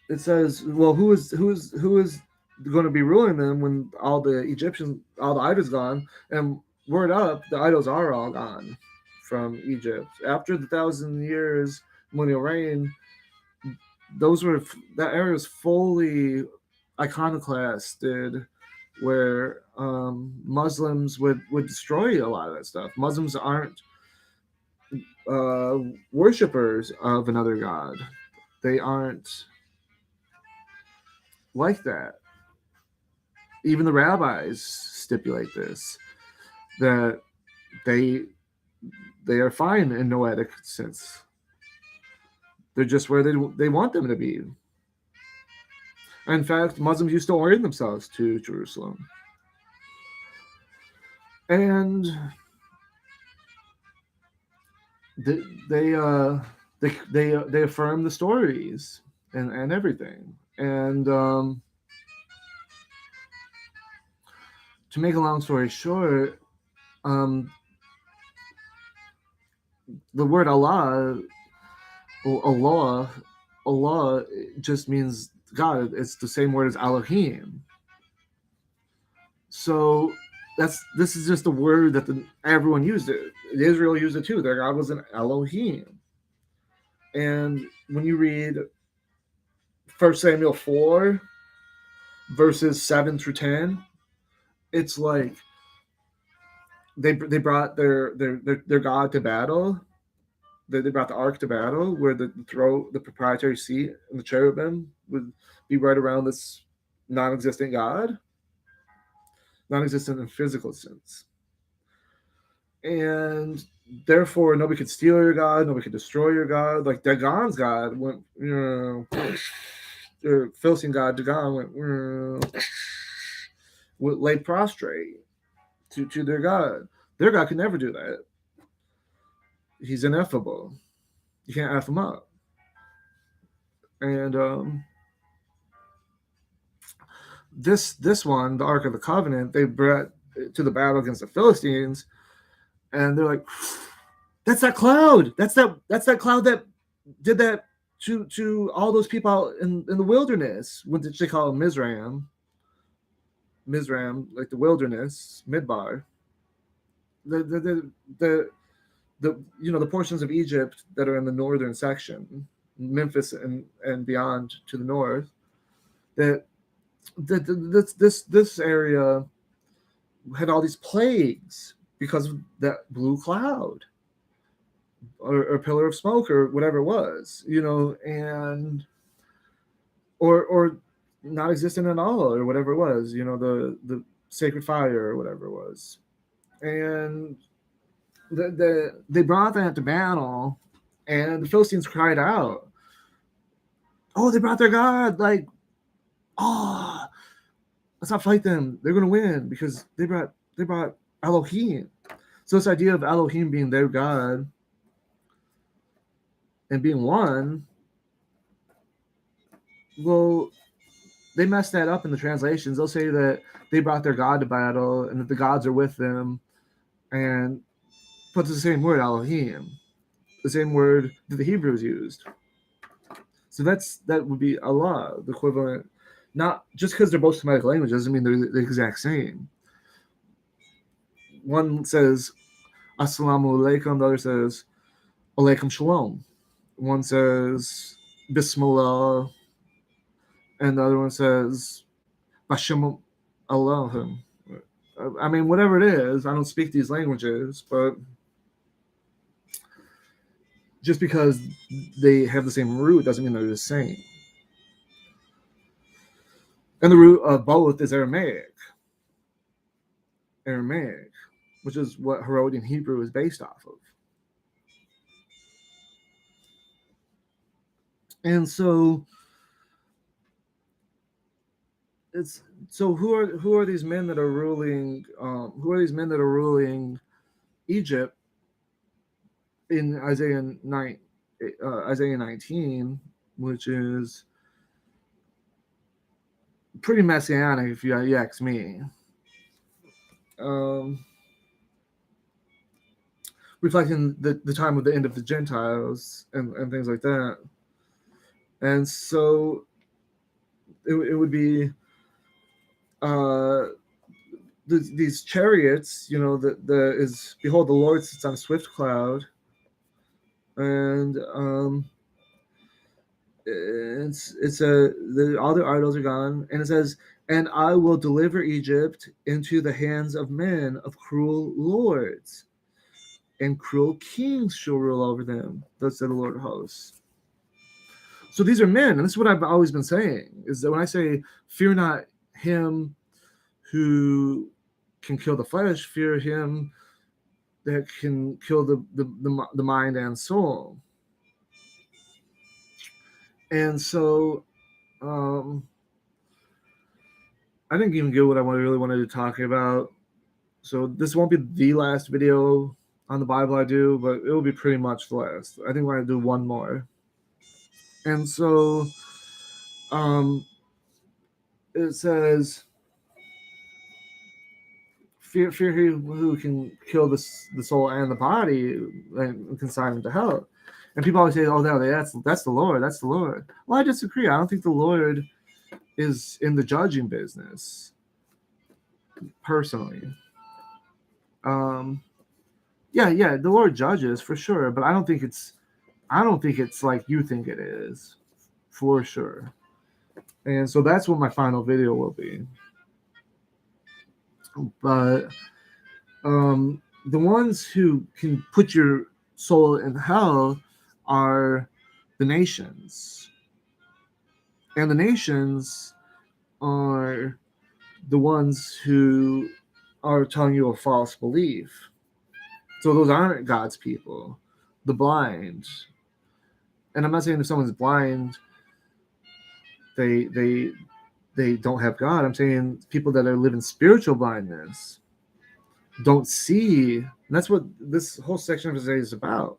it says, well, who is going to be ruling them when all the idols gone? And word up, the idols are all gone from Egypt after the 1,000 years millennial reign. That area was fully iconoclasted, where Muslims would destroy a lot of that stuff. Muslims aren't uh, worshippers of another god. They aren't like that. Even the rabbis stipulate this, that they they are fine in noetic sense. They're just where they want them to be. In fact, Muslims used to orient themselves to Jerusalem, and they they uh, they affirm the stories and everything. And to make a long story short, um, the word Allah, Allah just means God. It's the same word as Elohim. So this is just a word that everyone used it. Israel used it too. Their God was an Elohim. And when you read 1 Samuel 4 verses 7 through 10, it's like they brought their God to battle. They brought the ark to battle, where the proprietary seat and the cherubim would be right around this non-existent God, non-existent in physical sense. And therefore, nobody could steal your God, nobody could destroy your God. Like Dagon's God went, or Philistine God Dagon went, laid prostrate to their God. Their God could never do that. He's ineffable. You can't F him up. And this one, the Ark of the Covenant, they brought to the battle against the Philistines, and they're like, "That's that cloud. That's that cloud that did that to all those people out in the wilderness." What did they call it? Mizraim, like the wilderness, Midbar. The the portions of Egypt that are in the northern section, Memphis and beyond to the north, that this area had all these plagues because of that blue cloud or pillar of smoke or whatever it was, and or not existent at all or whatever it was, the sacred fire or whatever it was. And they brought that to battle, and the Philistines cried out, "Oh, they brought their God! Like, oh, let's not fight them. They're gonna win because they brought Elohim." So this idea of Elohim being their God and being one, well, they mess that up in the translations. They'll say that they brought their God to battle and that the gods are with them, and put the same word Elohim, the same word that the Hebrews used. So that would be Allah, the equivalent. Not just because they're both Semitic languages doesn't mean they're the exact same. One says Assalamu alaikum, the other says Alaikum shalom. One says Bismillah, and the other one says Bashem Allahum. I mean, whatever it is, I don't speak these languages, but just because they have the same root doesn't mean they're the same. And the root of both is Aramaic, which is what Herodian Hebrew is based off of. And so who are these men that are ruling? Who are these men that are ruling Egypt in Isaiah 19, which is pretty messianic if you ask me. Reflecting the time of the end of the Gentiles and things like that. And so it would be these chariots, the is behold, the Lord sits on a swift cloud, and all their idols are gone, and it says, "And I will deliver Egypt into the hands of men, of cruel lords." and cruel kings shall rule over them. Thus said the Lord of hosts. So these are men, and this is what I've always been saying, is that when I say, fear not him who can kill the flesh, fear him that can kill the mind and soul. And so I didn't even get what I really wanted to talk about. So this won't be the last video on the Bible I do, but it will be pretty much the last. I think we're going to do one more. And so it says, fear him who can kill the soul and the body and consign him to hell. And people always say, oh, no, that's the Lord. That's the Lord. Well, I disagree. I don't think the Lord is in the judging business, personally. Yeah, the Lord judges for sure, but I don't think it's like you think it is, for sure. And so that's what my final video will be. But the ones who can put your soul in hell are the nations. And the nations are the ones who are telling you a false belief. So those aren't God's people. The blind. And I'm not saying if someone's blind, they don't have God. I'm saying people that are living spiritual blindness don't see. And that's what this whole section of Isaiah is about.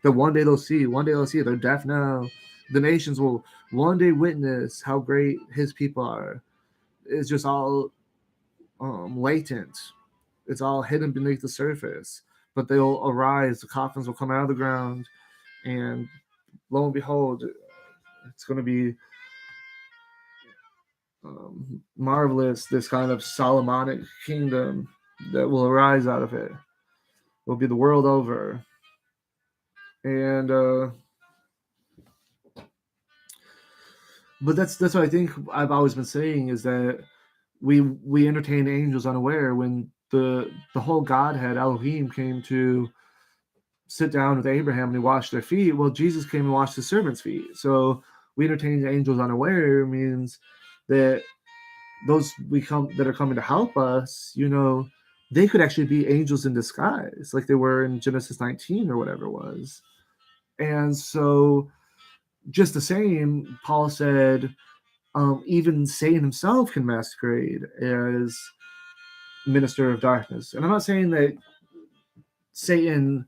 That one day they'll see. One day they'll see. They're deaf now. The nations will one day witness how great his people are. It's just all latent. It's all hidden beneath the surface. But they'll arise. The coffins will come out of the ground, and lo and behold, it's going to be marvelous. This kind of Solomonic kingdom that will arise out of it will be the world over. And but that's what I think I've always been saying, is that we entertain angels unaware. When the whole Godhead, Elohim, came to sit down with Abraham and he washed their feet, well, Jesus came and washed his servants' feet. So we entertain angels unaware means that those that are coming to help us, they could actually be angels in disguise, like they were in Genesis 19 or whatever it was. And so just the same, Paul said, even Satan himself can masquerade as minister of darkness. And I'm not saying that Satan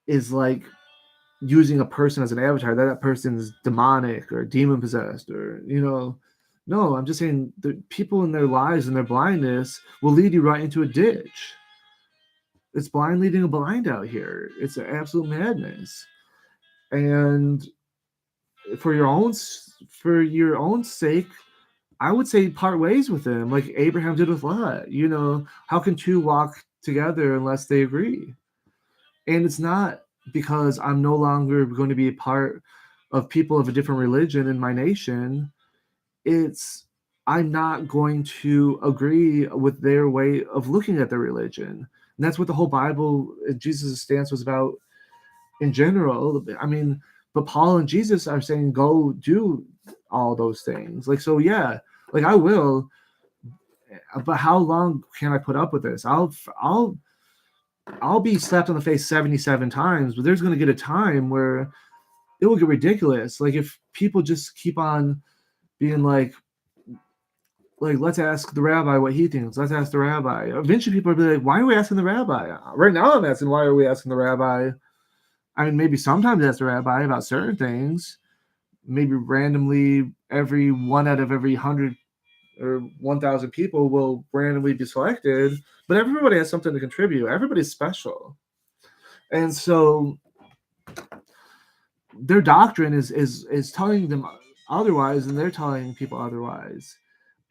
is like using a person as an avatar, that person is demonic or demon possessed, or no, I'm just saying the people in their lives and their blindness will lead you right into a ditch. It's blind leading a blind out here. It's an absolute madness. And for your own sake, I would say part ways with them, like Abraham did with Lot. How can two walk together unless they agree? And it's not because I'm no longer going to be a part of people of a different religion in my nation. It's I'm not going to agree with their way of looking at their religion. And that's what the whole Bible, Jesus' stance was about in general. I mean, but Paul and Jesus are saying, go do all those things. Like, so yeah, like I will, but how long can I put up with this? I'll be slapped on the face 77 times, but there's going to get a time where it will get ridiculous. Like if people just keep on being like, let's ask the rabbi what he thinks. Let's ask the rabbi. Eventually people will be like, why are we asking the rabbi? Right now I'm asking, why are we asking the rabbi? I mean, maybe sometimes ask the rabbi about certain things. Maybe randomly every one out of every 100 or 1,000 people will randomly be selected, but everybody has something to contribute. Everybody's special. And so their doctrine is telling them otherwise, and they're telling people otherwise.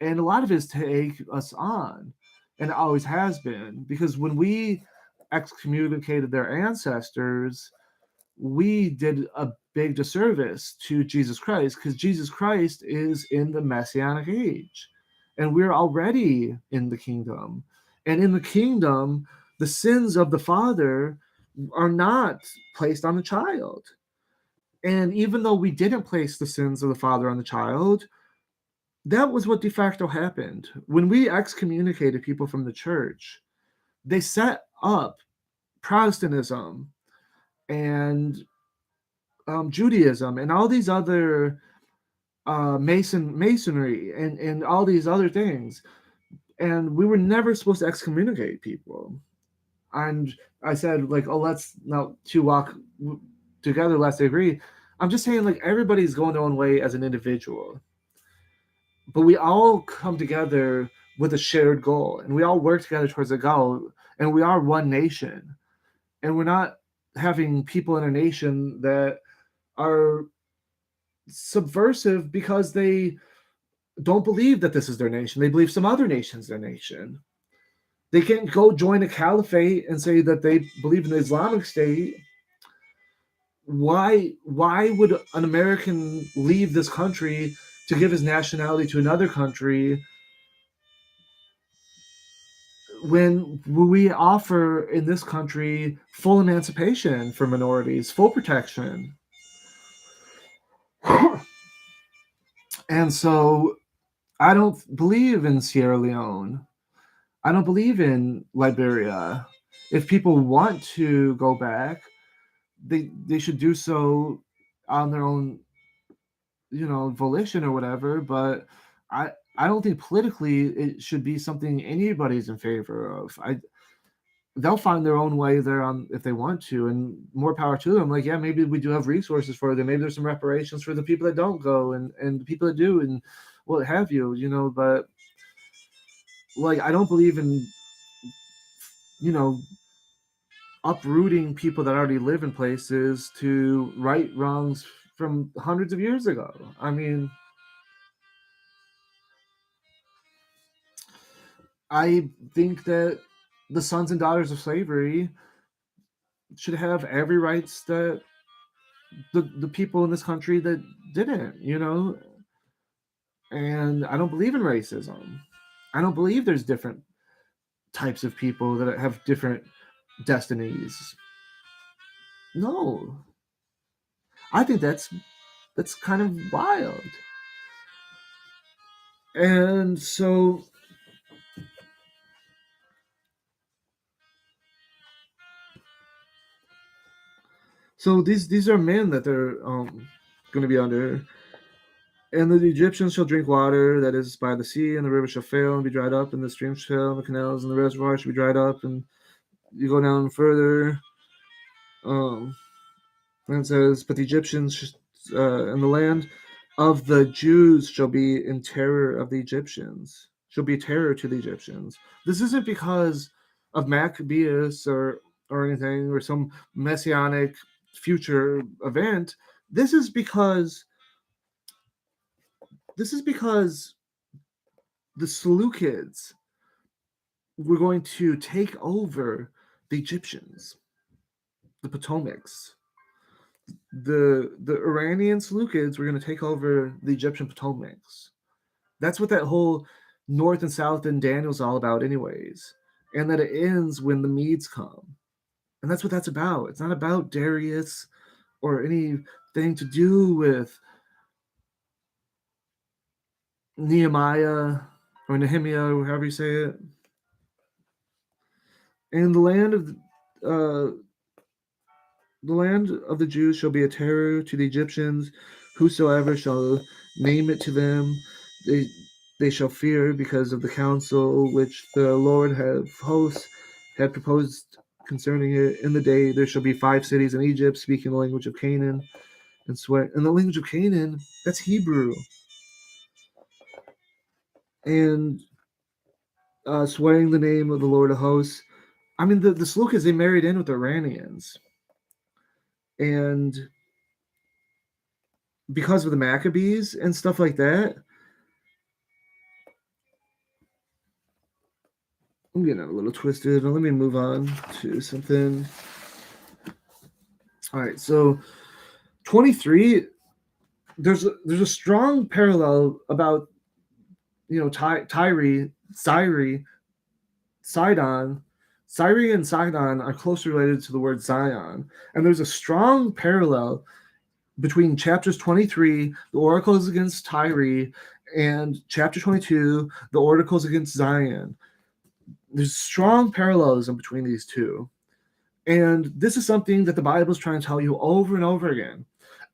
And a lot of it is to take us on, and it always has been, because when we excommunicated their ancestors, we did a big disservice to Jesus Christ, because Jesus Christ is in the Messianic age, and we're already in the kingdom. And in the kingdom, the sins of the father are not placed on the child. And even though we didn't place the sins of the father on the child, that was what de facto happened. When we excommunicated people from the church, they set up Protestantism and Judaism and all these other masonry and all these other things. And we were never supposed to excommunicate people. And I said, like, oh, let's now to walk together, let's agree. I'm just saying, like, everybody's going their own way as an individual. But we all come together with a shared goal, and we all work together towards a goal, and we are one nation. And we're not having people in a nation that are subversive because they don't believe that this is their nation. They believe some other nation's their nation. They can't go join a caliphate and say that they believe in the Islamic State. Why would an American leave this country to give his nationality to another country when we offer in this country full emancipation for minorities, full protection? And so I don't believe in Sierra Leone. I don't believe in Liberia. If people want to go back, they should do so on their own, volition or whatever. But I don't think politically it should be something anybody's in favor of. They'll find their own way there on if they want to, and more power to them. Like, yeah, maybe we do have resources for them. Maybe there's some reparations for the people that don't go and the people that do, and what have you, but like, I don't believe in, uprooting people that already live in places to right wrongs from hundreds of years ago. I mean, I think that the sons and daughters of slavery should have every rights that the people in this country that didn't, and I don't believe in racism. I don't believe there's different types of people that have different destinies. No. I think that's kind of wild. And so these are men that they're going to be under. And the Egyptians shall drink water that is by the sea, and the river shall fail and be dried up, and the streams shall fail, and the canals and the reservoirs shall be dried up. And you go down further, and it says, but the Egyptians and the land of the Jews shall be in terror of the Egyptians, shall be terror to the Egyptians. This isn't because of Maccabeus or anything, or some messianic future event. This is because the Seleucids were going to take over the Egyptians, the Potomacs. The Iranian Seleucids were going to take over the Egyptian Potomacs. That's what that whole north and south in Daniel's all about, anyways. And that it ends when the Medes come. And that's what that's about. It's not about Darius or anything to do with Nehemiah or Nehemiah, or however you say it. And the land of the Jews shall be a terror to the Egyptians. Whosoever shall name it to them, they shall fear, because of the counsel which the Lord of hosts had proposed concerning it. In the day there shall be 5 cities in Egypt, speaking the language of Canaan, and swear. And the language of Canaan, that's Hebrew. And swearing the name of the Lord of hosts. I mean, the Seleucids, they married in with the Iranians. And because of the Maccabees and stuff like that, I'm getting a little twisted. Let me move on to something. All right, so 23. There's a strong parallel about Tyre, Sidon, Syria and Sidon are closely related to the word Zion, and there's a strong parallel between chapters 23, the oracles against Tyre, and chapter 22, the oracles against Zion. There's strong parallelism between these two. And this is something that the Bible is trying to tell you over and over again.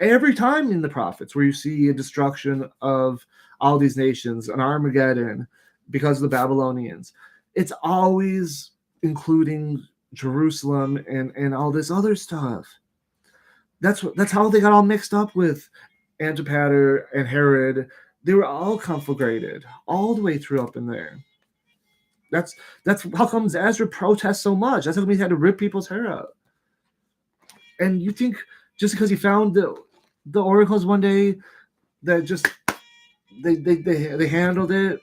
Every time in the prophets where you see a destruction of all these nations, an Armageddon because of the Babylonians, it's always including Jerusalem and all this other stuff. That's how they got all mixed up with Antipater and Herod. They were all conflagrated all the way through up in there. That's how comes Ezra protests so much. That's how he had to rip people's hair out. And you think just because he found the oracles one day that just they handled it?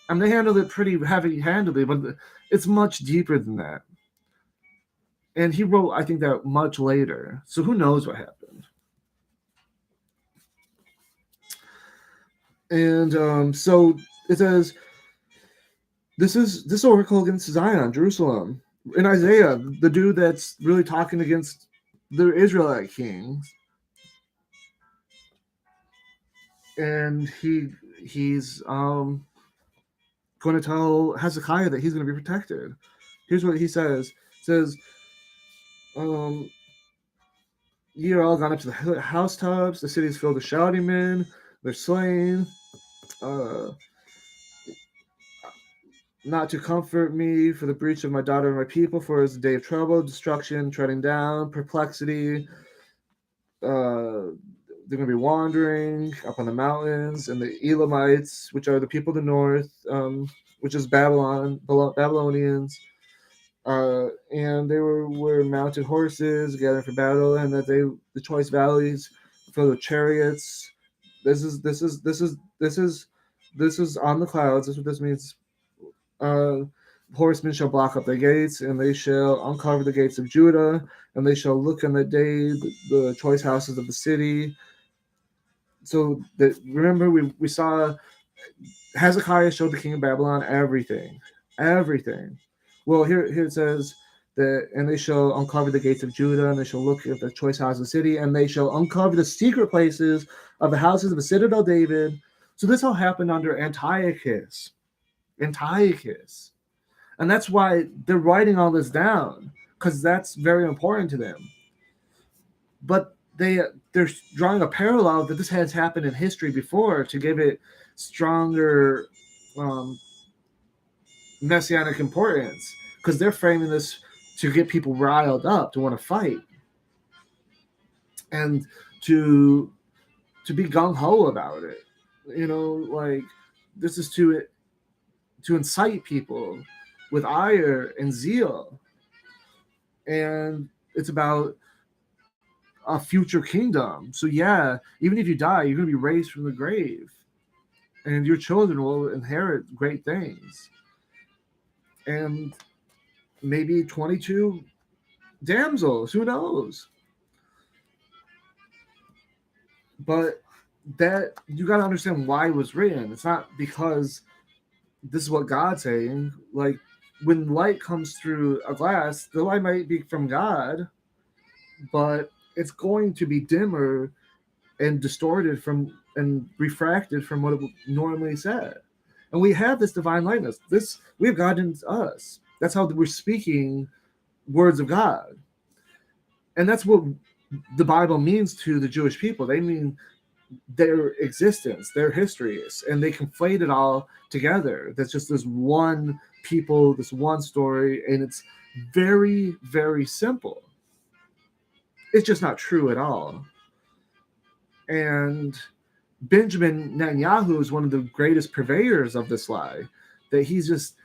I mean, they handled it pretty heavy-handedly, but it's much deeper than that. And he wrote, I think, that much later. So who knows what happened? And so it says, this oracle against Zion, Jerusalem. In Isaiah, the dude that's really talking against the Israelite kings, and he's going to tell Hezekiah that he's going to be protected. Here's what he says. It says, ye are all gone up to the housetops. The city is filled with shouting men. They're slain. Not to comfort me for the breach of my daughter and my people, for it is a day of trouble, destruction, treading down, perplexity. They're going to be wandering up on the mountains, and the Elamites, which are the people of the north, which is Babylonians, and they were mounted horses gathering for battle, and that the choice valleys for the chariots. This is on the clouds. That's what this means. Horsemen shall block up the gates, and they shall uncover the gates of Judah, and they shall look in the day the choice houses of the city. So that, remember, we saw Hezekiah showed the king of Babylon everything. Well, here it says that, and they shall uncover the gates of Judah, and they shall look at the choice house of the city, and they shall uncover the secret places of the houses of the citadel David. So this all happened under Antiochus. And that's why they're writing all this down, because that's very important to them. But they're drawing a parallel that this has happened in history before to give it stronger messianic importance, because they're framing this to get people riled up to want to fight and to be gung-ho about it. Like, this is to incite people with ire and zeal, and it's about a future kingdom. So yeah, even if you die, you're going to be raised from the grave, and your children will inherit great things, and maybe 22 damsels, who knows? But that, you got to understand why it was written. It's not because this is what God's saying. Like, when light comes through a glass, the light might be from God, but it's going to be dimmer and distorted from and refracted from what it normally said. And we have this divine lightness. We have God in us. That's how we're speaking words of God. And that's what the Bible means to the Jewish people. They mean their existence, their histories, and they conflate it all together. That's just this one people, this one story, and it's very, very simple. It's just not true at all. And Benjamin Netanyahu is one of the greatest purveyors of this lie, that he's just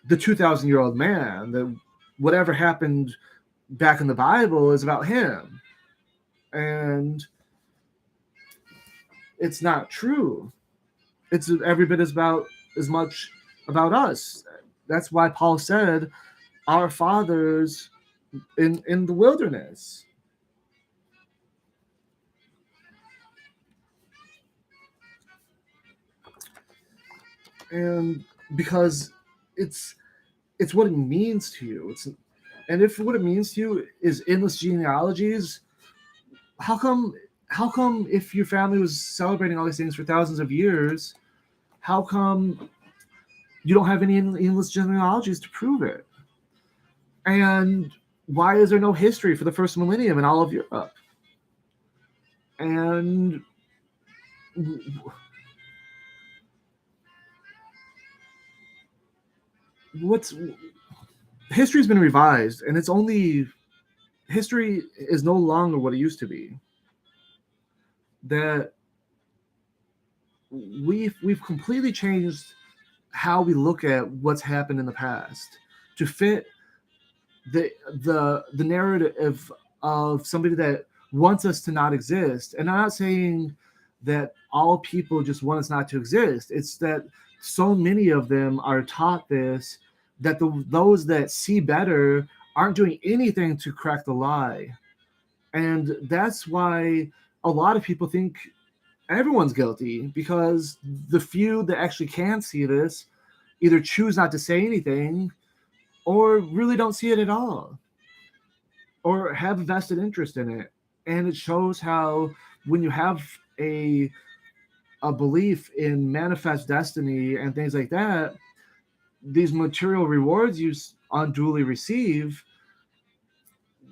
the 2,000-year-old man, that whatever happened back in the Bible is about him. And it's not true. It's every bit as much about us. That's why Paul said, our fathers in the wilderness. And because it's it's what it means to you. And if what it means to you is endless genealogies, how come if your family was celebrating all these things for thousands of years, how come you don't have any endless genealogies to prove it? And why is there no history for the first millennium in all of Europe? And what's history's been revised, and it's only history is no longer what it used to be. That we've completely changed how we look at what's happened in the past to fit the the narrative of somebody that wants us to not exist. And I'm not saying that all people just want us not to exist. It's that so many of them are taught this, that those that see better aren't doing anything to correct the lie. And that's why a lot of people think everyone's guilty, because the few that actually can see this either choose not to say anything or really don't see it at all or have a vested interest in it. And it shows how when you have a belief in manifest destiny and things like that, these material rewards you unduly receive,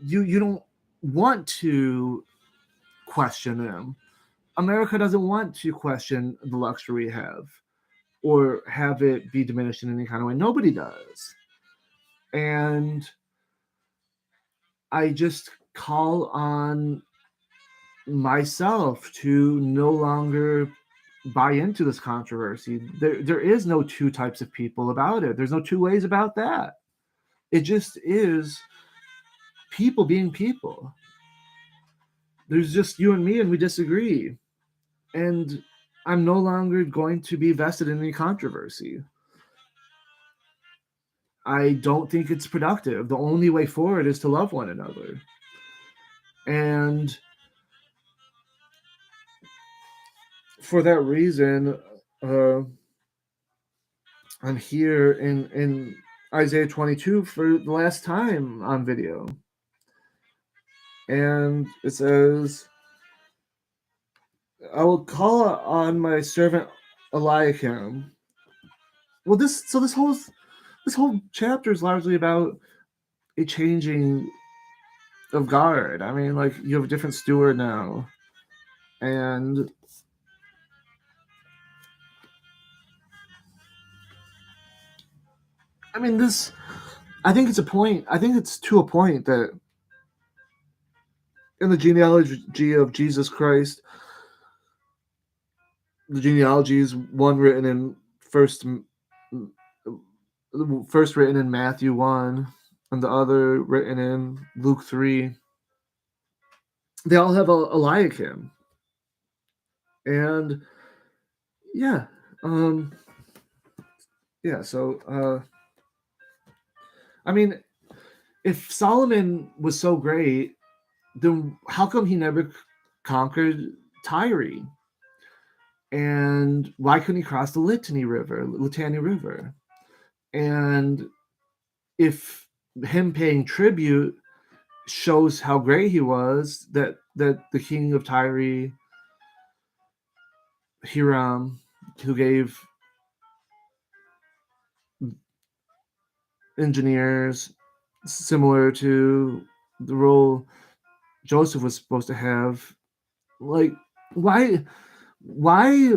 you don't want to question them. America doesn't want to question the luxury we have or have it be diminished in any kind of way. Nobody does. And I just call on myself to no longer buy into this controversy. There is no two types of people about it. There's no two ways about that. It just is people being people. There's just you and me, and we disagree. And I'm no longer going to be vested in any controversy. I don't think it's productive. The only way forward is to love one another. And for that reason, uh, I'm here in Isaiah 22 for the last time on video. And it says, I will call on my servant Eliakim. Well, this whole chapter is largely about a changing of guard. I mean, like, you have a different steward now. And I mean, I think it's to a point that in the genealogy of Jesus Christ, the genealogy is one written in first written in Matthew 1 and the other written in Luke 3. They all have a Eliakim. And yeah, um so I mean, if Solomon was so great, then how come he never conquered Tyre? And why couldn't he cross the Litany River? And if him paying tribute shows how great he was, that the king of Tyre, Hiram, who gave engineers similar to the role Joseph was supposed to have, like, why why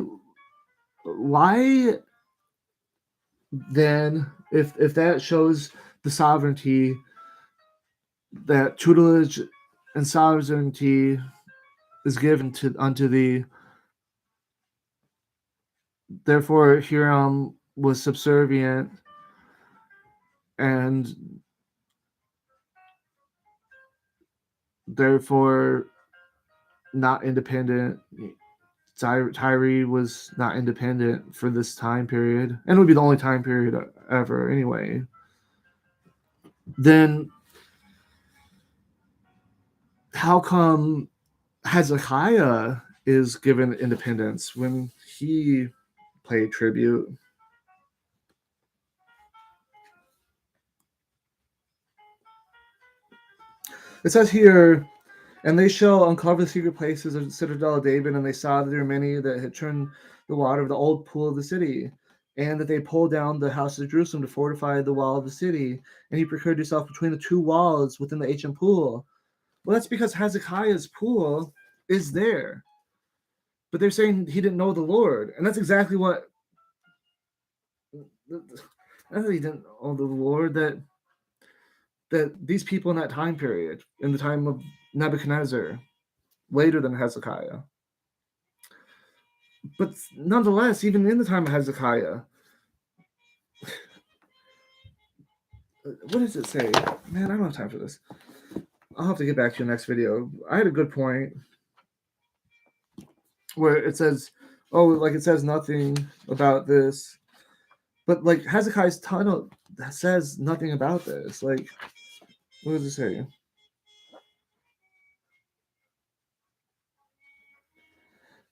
why then, if that shows the sovereignty, that tutelage and sovereignty is given to unto thee, therefore Hiram was subservient and therefore not independent. Tyre was not independent for this time period, and it would be the only time period ever anyway. Then how come Hezekiah is given independence when he paid tribute? It says here, and they shall uncover the secret places of the citadel of David, and they saw that there were many that had turned the water of the old pool of the city, and that they pulled down the house of Jerusalem to fortify the wall of the city, and he procured himself between the two walls within the ancient pool. Well, that's because Hezekiah's pool is there. But they're saying he didn't know the Lord. And that's exactly what he didn't know the Lord, that these people in that time period, in the time of Nebuchadnezzar, later than Hezekiah. But nonetheless, even in the time of Hezekiah, what does it say? Man, I don't have time for this. I'll have to get back to you next video. I had a good point where it says, oh, like it says nothing about this. But like Hezekiah's tunnel says nothing about this. Like, what does it say?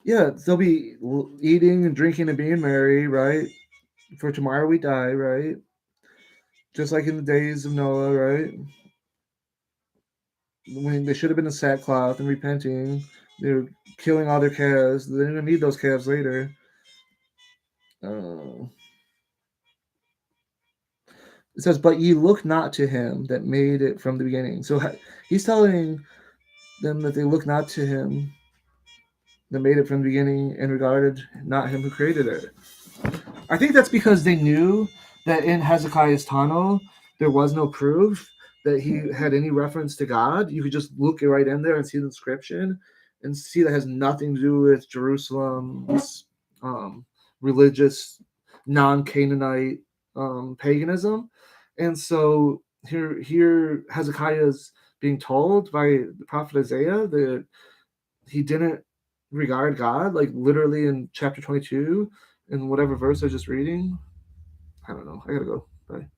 Yeah, they'll be eating and drinking and being merry, right? For tomorrow we die, right? Just like in the days of Noah, right? When they should have been in sackcloth and repenting, they're killing all their calves. They're gonna need those calves later. Uh, it says, "But ye look not to him that made it from the beginning." So he's telling them that they look not to him that made it from the beginning and regarded not him who created it. I think that's because they knew that in Hezekiah's tunnel there was no proof that he had any reference to God. You could just look right in there and see the inscription and see that has nothing to do with Jerusalem's religious, non-Canaanite paganism. And so here Hezekiah is being told by the prophet Isaiah that he didn't regard God, like literally in chapter 22, in whatever verse I was just reading. I don't know. I gotta go. Bye.